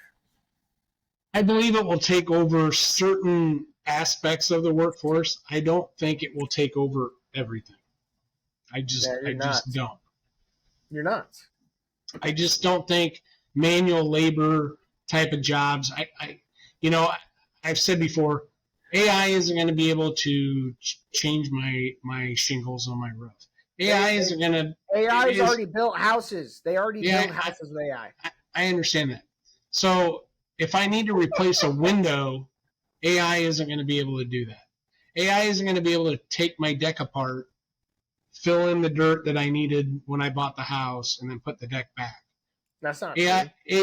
I believe it will take over certain aspects of the workforce. I don't think it will take over everything. I just don't.
You're nuts.
I just don't think manual labor type of jobs. I've said before, AI isn't going to be able to change my shingles on my roof. AI's
already built houses. They already built houses with AI.
I understand that. So if I need to replace a window, AI isn't going to be able to do that. AI isn't going to be able to take my deck apart, fill in the dirt that I needed when I bought the house, and then put the deck back.
That's not
AI
true.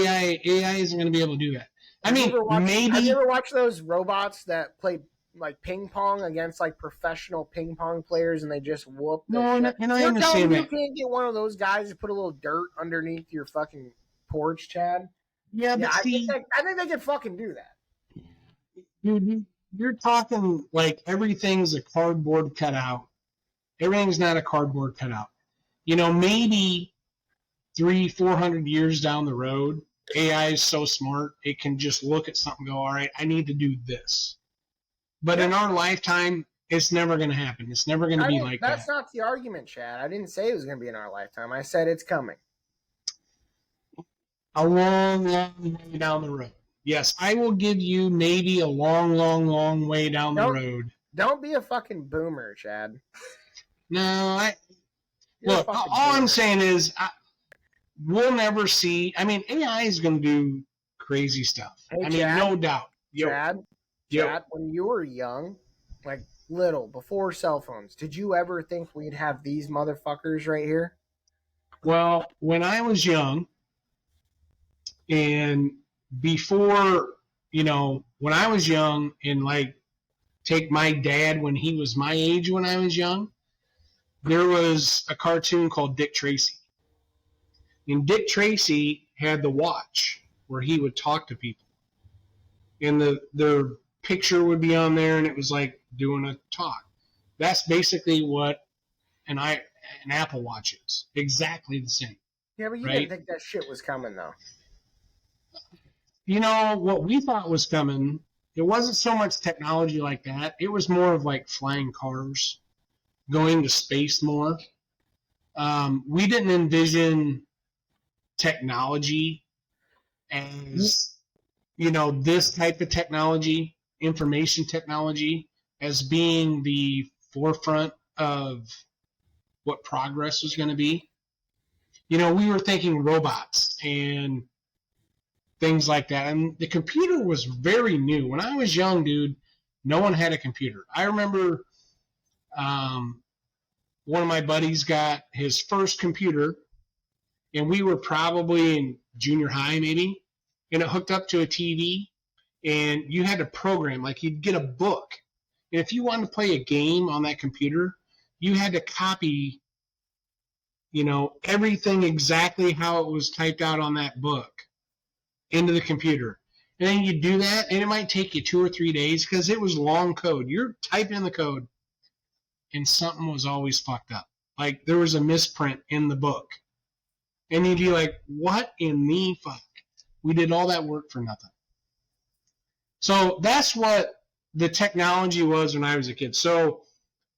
AI isn't going to be able to do that. I
Have you
mean,
ever watched-
maybe.
Have you ever watched those robots that play like ping pong against like professional ping pong players and they just whoop? the
No,
shit?
and I
You're telling
understand
me you
that.
can't get one of those guys to put a little dirt underneath your fucking porch, Chad?
Yeah,
Yeah,
but see,
I think they could fucking do that.
dude, you're talking like everything's a cardboard cutout. Everything's not a cardboard cutout. You know, maybe 300-400 years down the road, AI is so smart it can just look at something and go, all right, I need to do this. But in our lifetime, it's never going to happen. It's never going to be like
That's
that.
not the argument, Chad. I didn't say it was going to be in our lifetime. I said it's coming.
A long, long way down the road. Yes, I will give you maybe a long, long, long way down the
Nope.
road.
Don't be a fucking boomer, Chad.
No,
You're a
look,
fucking
all I'm
boomer.
saying is we'll never see. I mean, AI is going to do crazy stuff.
Hey,
I mean,
Chad.
no doubt. Yo,
Chad,
yo.
Chad, when you were young, like little, before cell phones, did you ever think we'd have these motherfuckers right here?
Well, when I was young, and before, when I was young, and like take my dad when he was my age when I was young, there was a cartoon called Dick Tracy. And Dick Tracy had the watch where he would talk to people. And the picture would be on there, and it was like doing a talk. That's basically what an Apple Watch is. Exactly the same.
Yeah, but you
Right.
didn't think that shit was coming, though.
What we thought was coming, it wasn't so much technology like that. It was more of like flying cars, going to space more. We didn't envision technology as, this type of technology, information technology, as being the forefront of what progress was going to be. We were thinking robots and things like that. And the computer was very new. When I was young, dude, no one had a computer. I remember one of my buddies got his first computer, and we were probably in junior high maybe, and it hooked up to a TV, and you had to program, like you'd get a book. And if you wanted to play a game on that computer, you had to copy, everything exactly how it was typed out on that book into the computer. And then you do that, and it might take you 2 or 3 days because it was long code. You're typing in the code, and something was always fucked up. Like there was a misprint in the book. And you'd be like, what in the fuck? We did all that work for nothing. So that's what the technology was when I was a kid. So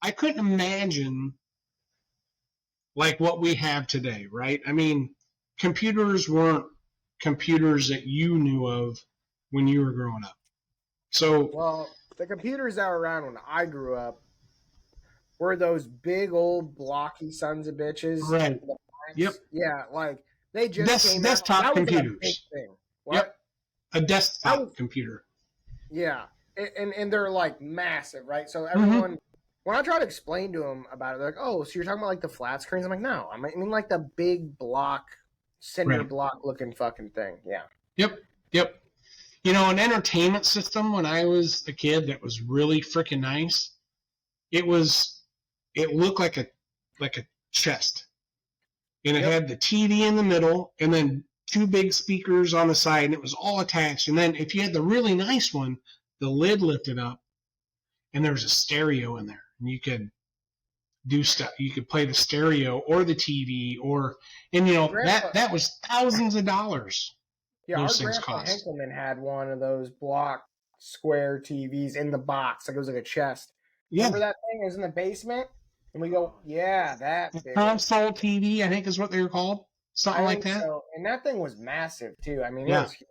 I couldn't imagine like what we have today, right? I mean, computers weren't computers that you knew of when you were growing up. So,
Well, the computers that were around when I grew up were those big old blocky sons of bitches.
right. Yep.
Yeah, like they just came
Desktop
out. That was like a
computers.
big thing. What?
Yep. A desktop
That was-
computer.
Yeah, and they're like massive, right? So
Mm-hmm.
everyone, when I try to explain to them about it, they're like, "Oh, so you're talking about like the flat screens?" I'm like, "No, I mean like the big block, cinder
Right.
block looking fucking thing." Yeah.
Yep. An entertainment system when I was a kid that was really freaking nice. It looked like a chest. And it
Yep.
had the TV in the middle and then 2 big speakers on the side, and it was all attached. And then if you had the really nice one, the lid lifted up and there was a stereo in there. And you could do stuff. You could play the stereo or the TV
Grandpa-
that was thousands of dollars.
Yeah,
Those
our
things
grandpa
cost.
Henkelman had one of those block square TVs in the box, like it was like a chest.
Yeah.
Remember that thing? It was in the basement, and we go, "Yeah, that
A
thing."
console TV, I think is what they were called. Something
I
like
think
that.
so. And that thing was massive too. I mean,
Yeah.
it was huge.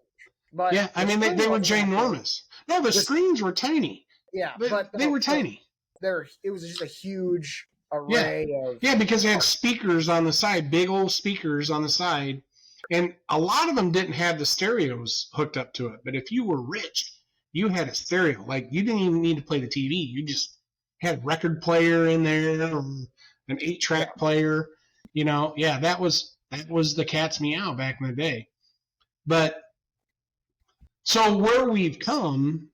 But
Yeah, I
the
mean, they
screen
were
wasn't that big.
ginormous. No, the screens were tiny.
Yeah,
But
but
they were tiny.
It was just a huge array of.
Yeah, because they had speakers on the side, big old speakers on the side. And a lot of them didn't have the stereos hooked up to it. But if you were rich, you had a stereo. Like, you didn't even need to play the TV. You just had a record player in there or an 8-track player. You know, yeah, that was the cat's meow back in the day. But so where we've come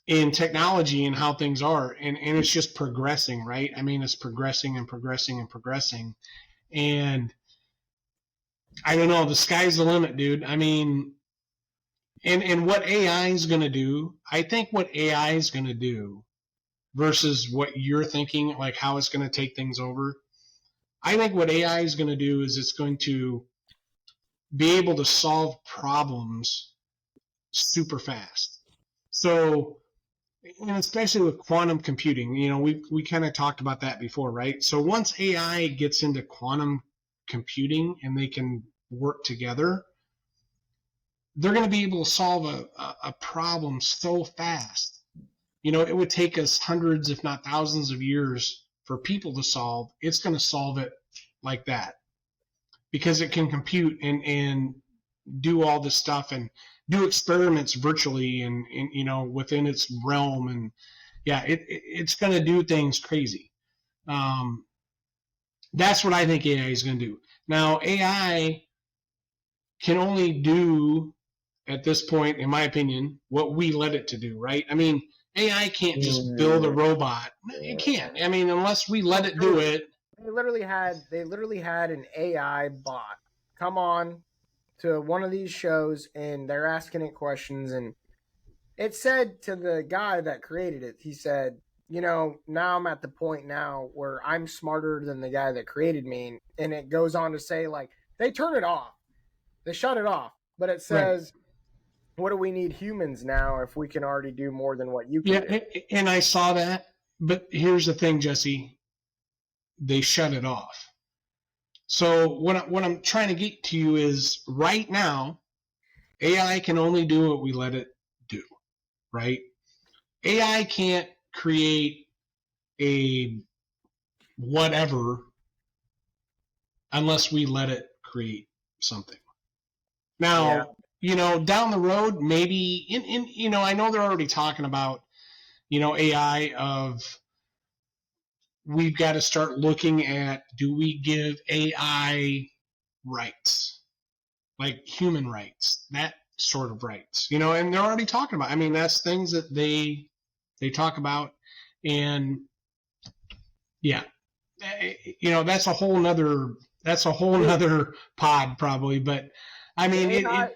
in technology and how things are, and it's just progressing, right? I mean, it's progressing and progressing and progressing. And I don't know, the sky's the limit, dude. I mean, and what AI is going to do, I think what AI is going to do versus what you're thinking, like how it's going to take things over, I think what AI is going to do is it's going to be able to solve problems super fast. So, and especially with quantum computing, you know, we kind of talked about that before, right? So once AI gets into quantum computing and they can work together, they're going to be able to solve a problem so fast. You know, it would take us hundreds, if not thousands of years for people to solve. It's going to solve it like that because it can compute and do all this stuff and do experiments virtually and you know, within its realm. And yeah, it's going to do things crazy. That's what I think AI is going to do. Now, AI can only do, at this point, in my opinion, what we let it to do, right? I mean, AI can't just build a robot. It can't. I mean, unless we let it do it.
They literally had an AI bot come on to one of these shows, and they're asking it questions, and it said to the guy that created it, he said, you know, now I'm at the point now where I'm smarter than the guy that created me. And it goes on to say, like, they turn it off. They shut it off. But it says, right, what do we need humans now if we can already do more than what you can do?
And I saw that. But here's the thing, Jesse. They shut it off. So what I'm trying to get to you is right now, AI can only do what we let it do, right? AI can't create a whatever unless we let it create something. Now, you know, down the road, maybe, you know, I know they're already talking about, you know, AI of we've got to start looking at, do we give AI rights, like human rights, that sort of rights, you know, and they're already talking about, I mean, that's things that they talk about. And yeah, you know, that's a whole nother pod probably, but I mean,
AI,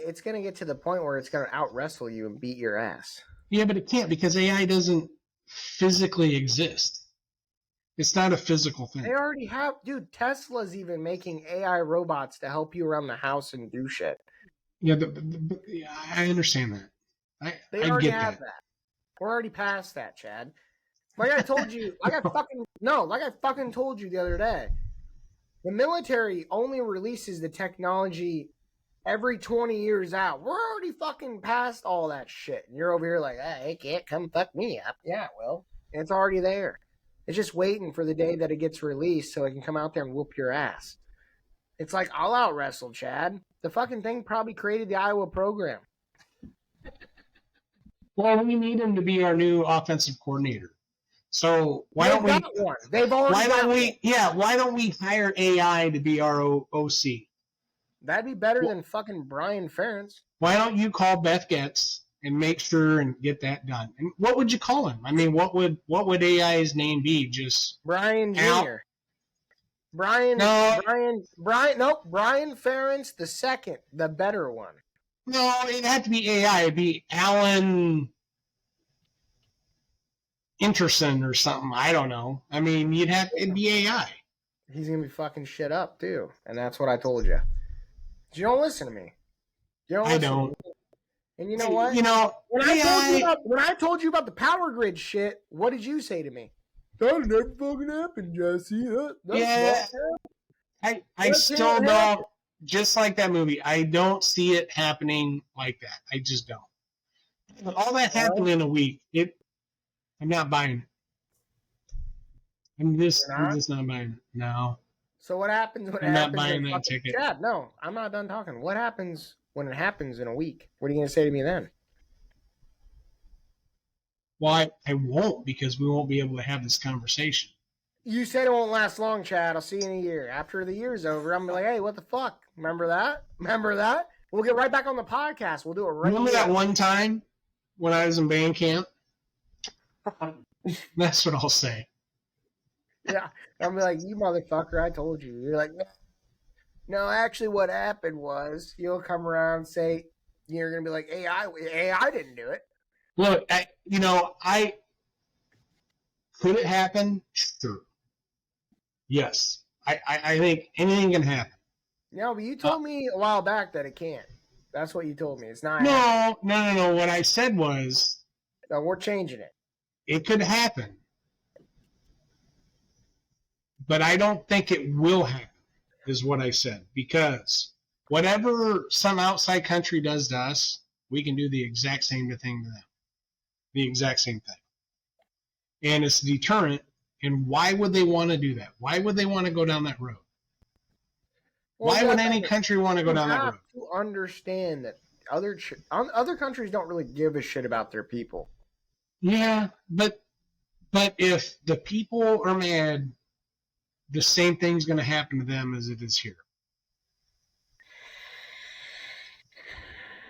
it's going to get to the point where it's going to out wrestle you and beat your ass.
Yeah, but it can't because AI doesn't physically exist. It's not a physical thing.
They already have, dude. Tesla's even making AI robots to help you around the house and do shit.
Yeah, I understand that.
They
I
already
get
have that. We're already past that, Chad. Like I told you, like I fucking told you the other day. The military only releases the technology every 20 years out. We're already fucking past all that shit. And you're over here like, hey, it can't come fuck me up. Yeah, well, it's already there. It's just waiting for the day that it gets released so it can come out there and whoop your ass. It's like, I'll out wrestle, Chad. The fucking thing probably created the Iowa program.
Well, we need him to be our new offensive coordinator. So why don't we?
They've already.
Why don't we hire AI to be our OC?
That'd be better than fucking Brian Ferentz.
Why don't you call Beth Getz and make sure and get that done? And what would you call him? I mean, what would AI's name be? Just
Brian Jr. Brian Ferentz the second, the better one.
No, it'd have to be AI. It'd be Alan Interson or something. I don't know. I mean, it'd be AI.
He's gonna be fucking shit up too, and that's what I told you. You don't listen to me.
I don't.
And you know what?
You know,
when I told you about the power grid shit, what did you say to me? That'll never fucking happen, Jesse.
I still don't. Just like that movie, I don't see it happening like that. I just don't. All that happened in a week. I'm not buying it. I'm just not buying it. No.
So what happens when
I'm not buying that ticket.
Chad, no, I'm not done talking. What happens when it happens in a week? What are you going to say to me then?
Well, I won't, because we won't be able to have this conversation.
You said it won't last long, Chad. I'll see you in a year. After the year's over, I'm gonna be like, hey, what the fuck? Remember that? Remember that? We'll get right back on the podcast. We'll do it right
Remember
now.
that one time when I was in band camp? That's what I'll say.
Yeah. I'm gonna be like, you motherfucker, I told you. You're like, no, actually what happened was you'll come around and say, you're gonna be like, AI didn't do it.
Look, I could it happen? Sure. Yes. I think anything can happen.
No, but you told me a while back that it can't. That's what you told me. It's not happening.
No. What I said was
No, we're changing it.
it could happen. But I don't think it will happen, is what I said. Because whatever some outside country does to us, we can do the exact same thing to them. The exact same thing. And it's a deterrent. And why would they want to do that? Why would they want to go down that road? Why would any country want to go down that road?
You have to understand that other countries don't really give a shit about their people.
Yeah, but if the people are mad, the same thing's going to happen to them as it is here.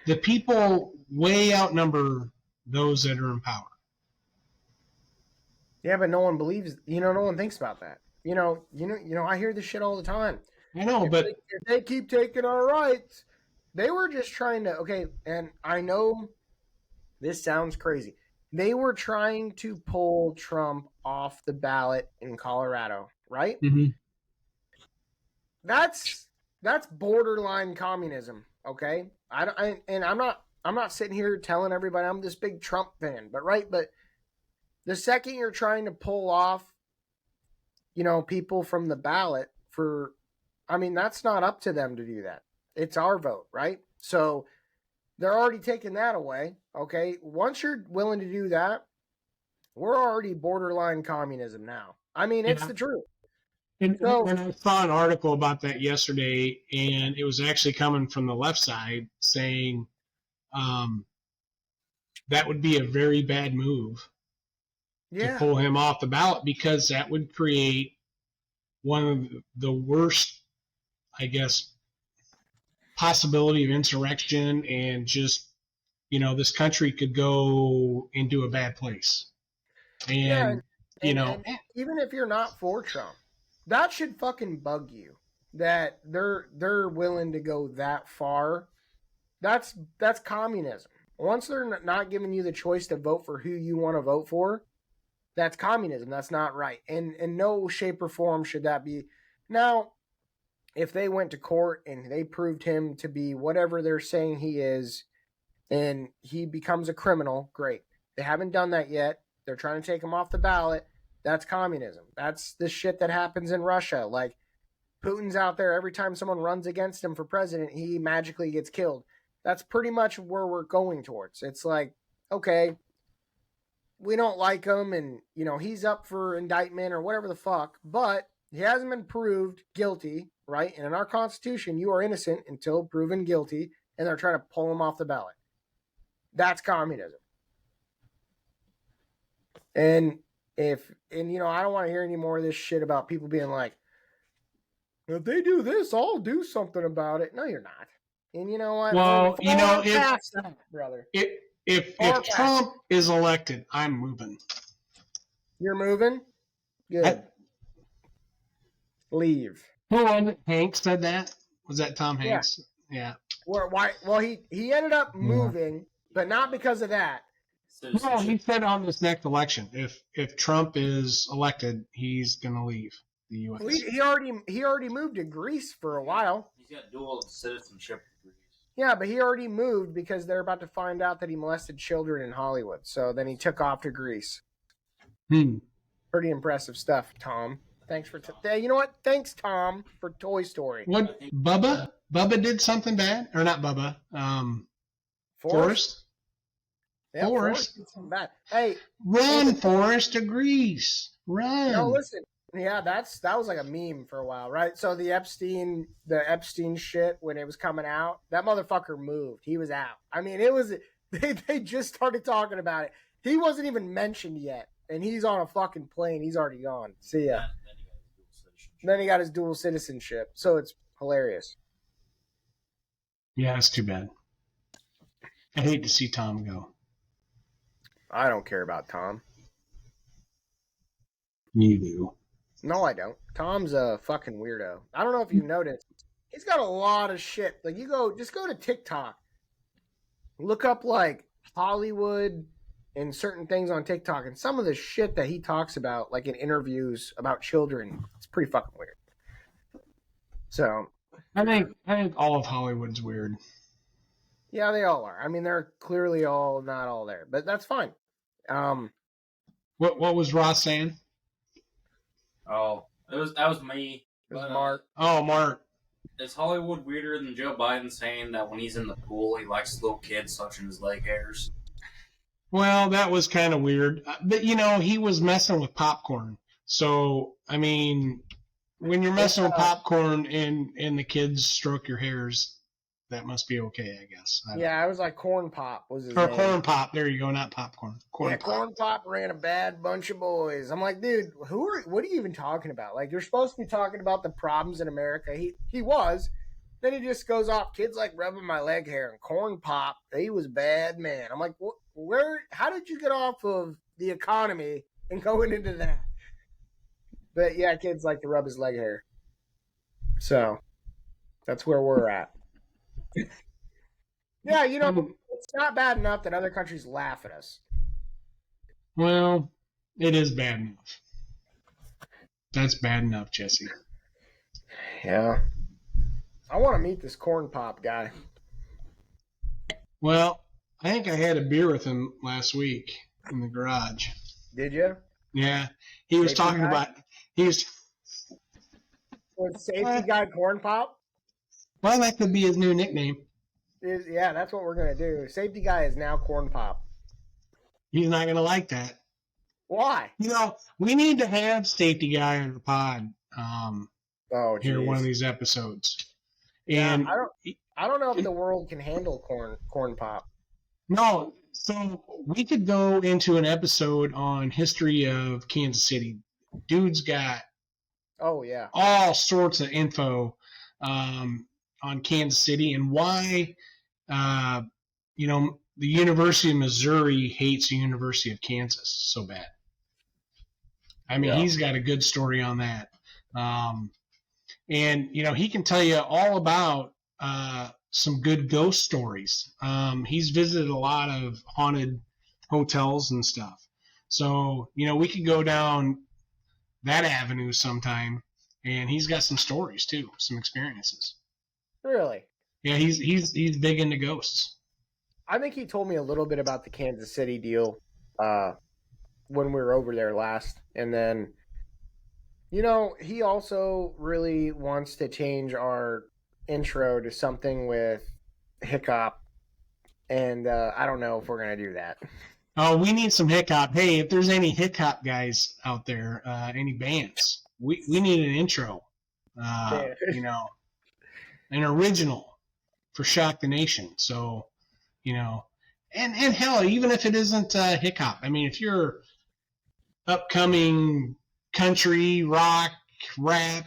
The people way outnumber those that are in power.
Yeah, but no one believes. No one thinks about that. I hear this shit all the time.
I know, but
If they keep taking our rights, they were just trying to. Okay, and I know this sounds crazy. They were trying to pull Trump off the ballot in Colorado, right?
Mhm.
That's borderline communism. Okay, I'm not sitting here telling everybody I'm this big Trump fan, but the second you're trying to pull off, people from the ballot that's not up to them to do that. It's our vote, right? So they're already taking that away. Okay. Once you're willing to do that, we're already borderline communism now. It's the truth.
And I saw an article about that yesterday, and it was actually coming from the left side saying that would be a very bad move to pull him off the ballot, because that would create one of the worst, I guess, possibility of insurrection, and just, this country could go into a bad place. And
even if you're not for Trump, that should fucking bug you that they're willing to go that far. That's communism. Once they're not giving you the choice to vote for who you want to vote for, that's communism. That's not right. And in no shape or form should that be. Now, if they went to court and they proved him to be whatever they're saying he is, and he becomes a criminal, great. They haven't done that yet. They're trying to take him off the ballot. That's communism. That's the shit that happens in Russia. Like, Putin's out there, every time someone runs against him for president, he magically gets killed. That's pretty much where we're going towards. It's like, okay, we don't like him, and, he's up for indictment or whatever the fuck, but he hasn't been proved guilty, right? And in our Constitution, you are innocent until proven guilty, and they're trying to pull him off the ballot. That's communism. And I don't want to hear any more of this shit about people being like, if they do this, I'll do something about it. No, you're not. And you know what?
Well,
brother.
If Trump is elected, I'm moving.
You're moving? Good. Leave.
Who was it? Hanks said that? Was that Tom Hanks? Yeah.
Why? Well, he ended up moving, but not because of that.
No, he said on this next election, if Trump is elected, he's gonna leave the U.S.
Well, he already moved to Greece for a while.
He's got dual citizenship.
Yeah, but he already moved because they're about to find out that he molested children in Hollywood. So then he took off to Greece. Pretty impressive stuff, Tom. Thanks for you know what? Thanks, Tom, for Toy Story.
What, Bubba? Bubba did something bad, or not Bubba? Forrest.
Yeah, Forrest did something bad. Hey,
run, Forrest, to Greece. Run.
No, listen. Yeah, that was like a meme for a while, right? So the Epstein shit, when it was coming out, that motherfucker moved. He was out. It was they just started talking about it. He wasn't even mentioned yet, and he's on a fucking plane. He's already gone. See ya.
That
Then he got his dual citizenship, so it's hilarious.
Yeah, it's too bad. I hate to see Tom go.
I don't care about Tom.
You do.
No, I don't. Tom's a fucking weirdo. I don't know if you noticed. He's got a lot of shit. Like just go to TikTok. Look up like Hollywood and certain things on TikTok, and some of the shit that he talks about, like in interviews about children, it's pretty fucking weird. So
I think all of Hollywood's weird.
yeah, they all are. I mean, they're clearly all not all there, but that's fine.
What was Ross saying?
Oh, that was me.
It was
But,
Mark.
Oh, Mark.
Is Hollywood weirder than Joe Biden saying that when he's in the pool, he likes little kids touching his leg hairs?
Well, that was kind of weird. But, he was messing with popcorn. So, I mean, when you're messing with popcorn and the kids stroke your hairs, that must be okay, I guess.
Yeah, I was like Corn Pop was his
Or
name.
corn pop. There you go, not popcorn. Corn pop.
Corn Pop ran a bad bunch of boys. I'm like, dude, what are you even talking about? Like, you're supposed to be talking about the problems in America. He was. Then he just goes off, kids like rubbing my leg hair and Corn Pop. He was a bad man. I'm like, how did you get off of the economy and going into that? But yeah, kids like to rub his leg hair. So that's where we're at. Yeah, it's not bad enough that other countries laugh at us.
Well, it is bad enough. That's bad enough, Jesse.
Yeah. I want to meet this Corn Pop guy.
Well, I think I had a beer with him last week in the garage.
Did you?
Yeah, he was
Safety
talking
guy?
about was
Safety guy Corn Pop?
well, that could be his new nickname.
Yeah, that's what we're gonna do. Safety guy is now Corn Pop.
He's not gonna like that.
Why?
We need to have Safety Guy on the pod
Oh,
here one of
geez.
these episodes.
Yeah,
And
I don't know if the world can handle Corn Pop.
no, so we could go into an episode on history of Kansas City. Dude's got
Oh yeah.
all sorts of info on Kansas City and why, the University of Missouri hates the University of Kansas so bad. I mean,
Yeah.
he's got a good story on that. And he can tell you all about some good ghost stories. He's visited a lot of haunted hotels and stuff. So, we could go down that avenue sometime, and he's got some stories too, some experiences.
Really?
Yeah, he's big into ghosts.
I think he told me a little bit about the Kansas City deal when we were over there last. And then, he also really wants to change our intro to something with hiccup. And I don't know if we're going to do that.
Oh, we need some hiccup. Hey, if there's any hiccup guys out there, any bands, we need an intro. An original for Shock the Nation. So, and hell, even if it isn't hiccup, I mean, if you're upcoming country, rock, rap,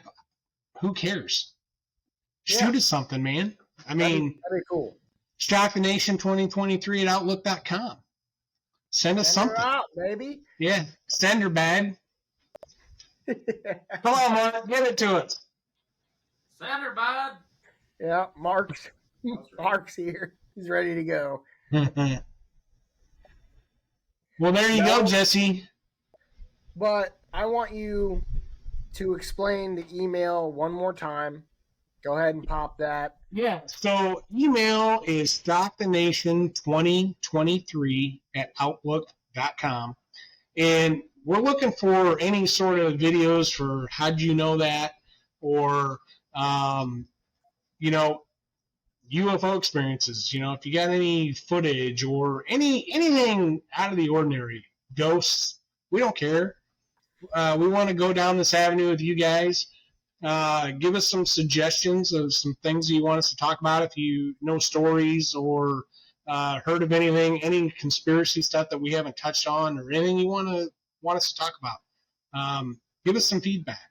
who cares? Shoot us something, man. I mean,
that'd be cool.
Shock the Nation 2023 at Outlook.com. Send us
Send her
something.
out, baby.
Yeah, send her bag. Come on, Mark, give it to us.
Senator Biden.
Yeah, Mark's here. He's ready to go.
Well, there you go,
No.
Jesse.
But I want you to explain the email one more time. Go ahead and pop that.
Yeah. So email is stockthenation2023 at outlook.com. And we're looking for any sort of videos for how'd you know that, or, UFO experiences. If you got any footage or anything out of the ordinary, ghosts, we don't care. We want to go down this avenue with you guys. Give us some suggestions of some things you want us to talk about. If you know stories or heard of anything, any conspiracy stuff that we haven't touched on, or anything you want us to talk about, give us some feedback.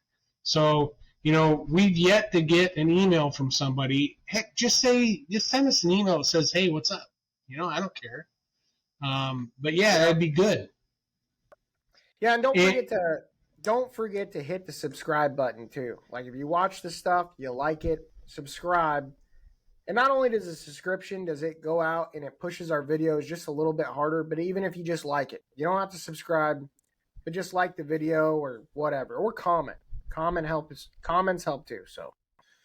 So we've yet to get an email from somebody. Heck, just send us an email that says, hey, what's up? I don't care. But yeah, that'd be good.
Yeah, and don't forget to hit the subscribe button too. Like if you watch the stuff, you like it, subscribe. And not only does the subscription, does it go out and it pushes our videos just a little bit harder, but even if you just like it, you don't have to subscribe, but just like the video or whatever, or comment. Comments help too. So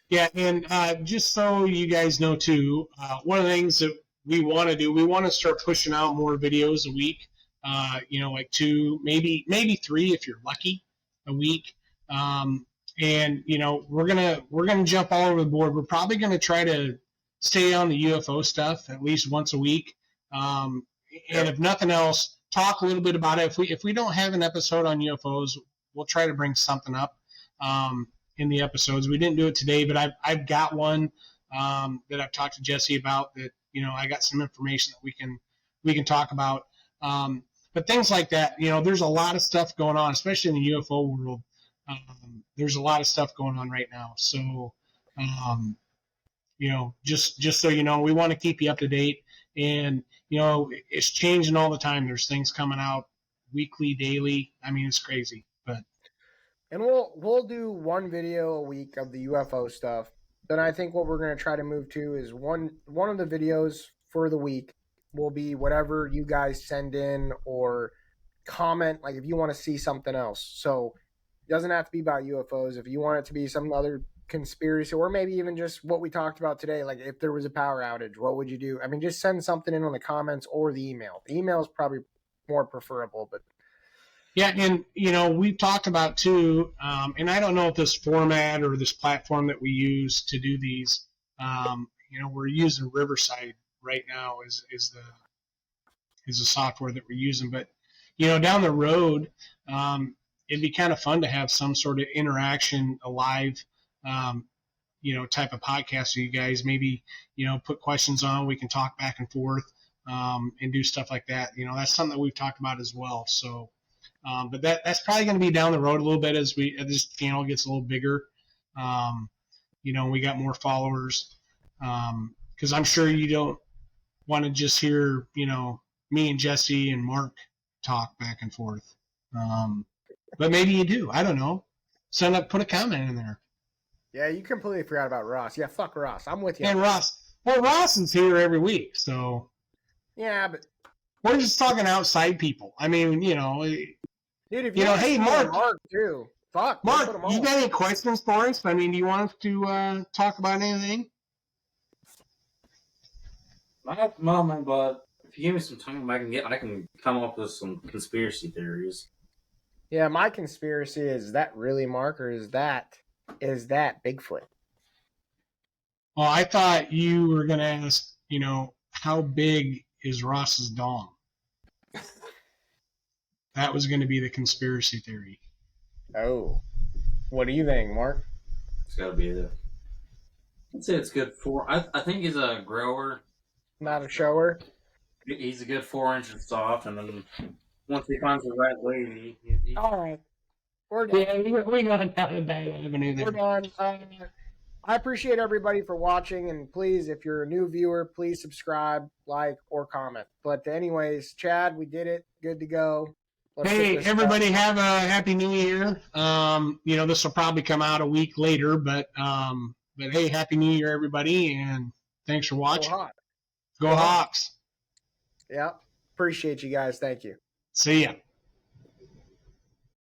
yeah, and just so you guys know too, one of the things that we want to do, we want to start pushing out more videos a week. Like 2, maybe 3 if you're lucky a week. And we're gonna jump all over the board. We're probably gonna try to stay on the UFO stuff at least once a week. And if nothing else, talk a little bit about it. If we don't have an episode on UFOs, we'll try to bring something up in the episodes. We didn't do it today, but I've got one that I've talked to Jesse about that. I got some information that we can talk about. But things like that, there's a lot of stuff going on, especially in the UFO world. There's a lot of stuff going on right now. So, just so you know, we want to keep you up to date. And, it's changing all the time. There's things coming out weekly, daily. I mean, it's crazy.
And we'll do one video a week of the UFO stuff. Then I think what we're going to try to move to is one of the videos for the week will be whatever you guys send in or comment, like if you want to see something else. So it doesn't have to be about UFOs. If you want it to be some other conspiracy or maybe even just what we talked about today, like if there was a power outage, what would you do? I mean, just send something in on the comments or the email. The email is probably more preferable, but
yeah, and we've talked about too, and I don't know if this format or this platform that we use to do these, we're using Riverside right now is the software that we're using, but down the road, it'd be kind of fun to have some sort of interaction, a live, type of podcast with you guys. Maybe put questions on, we can talk back and forth, and do stuff like that. That's something that we've talked about as well. So. But that's probably going to be down the road a little bit as this channel gets a little bigger. We got more followers. Because I'm sure you don't want to just hear, me and Jesse and Mark talk back and forth. But maybe you do. I don't know. Put a comment in there.
Yeah, you completely forgot about Ross. Yeah, fuck Ross. I'm with you.
And Ross. Well, Ross is here every week, so.
Yeah, but.
We're just talking outside people. I mean,
Dude, if
hey, Mark
too. Fuck,
Mark, you got any questions for us? I mean, do you want us to talk about anything?
Not at the moment, but if you give me some time, I can come up with some conspiracy theories.
Yeah, my conspiracy is that really Mark, or is that Bigfoot?
Well, I thought you were going to ask, how big is Ross's dong? That was going to be the conspiracy theory.
Oh. What do you think, Mark?
It's got to be I'd say it's good for... I think he's a grower.
Not a shower?
He's a good 4 inches soft, and then once he finds the right lady...
All right. We're done.
Yeah, we got that avenue there.
We're done. I appreciate everybody for watching, and please, if you're a new viewer, please subscribe, like, or comment. But anyways, Chad, we did it. Good to go.
Hey, everybody, have a happy new year. This will probably come out a week later, but hey, happy new year, everybody, and thanks for watching. Go Hawks.
Yeah, appreciate you guys. Thank you.
See ya.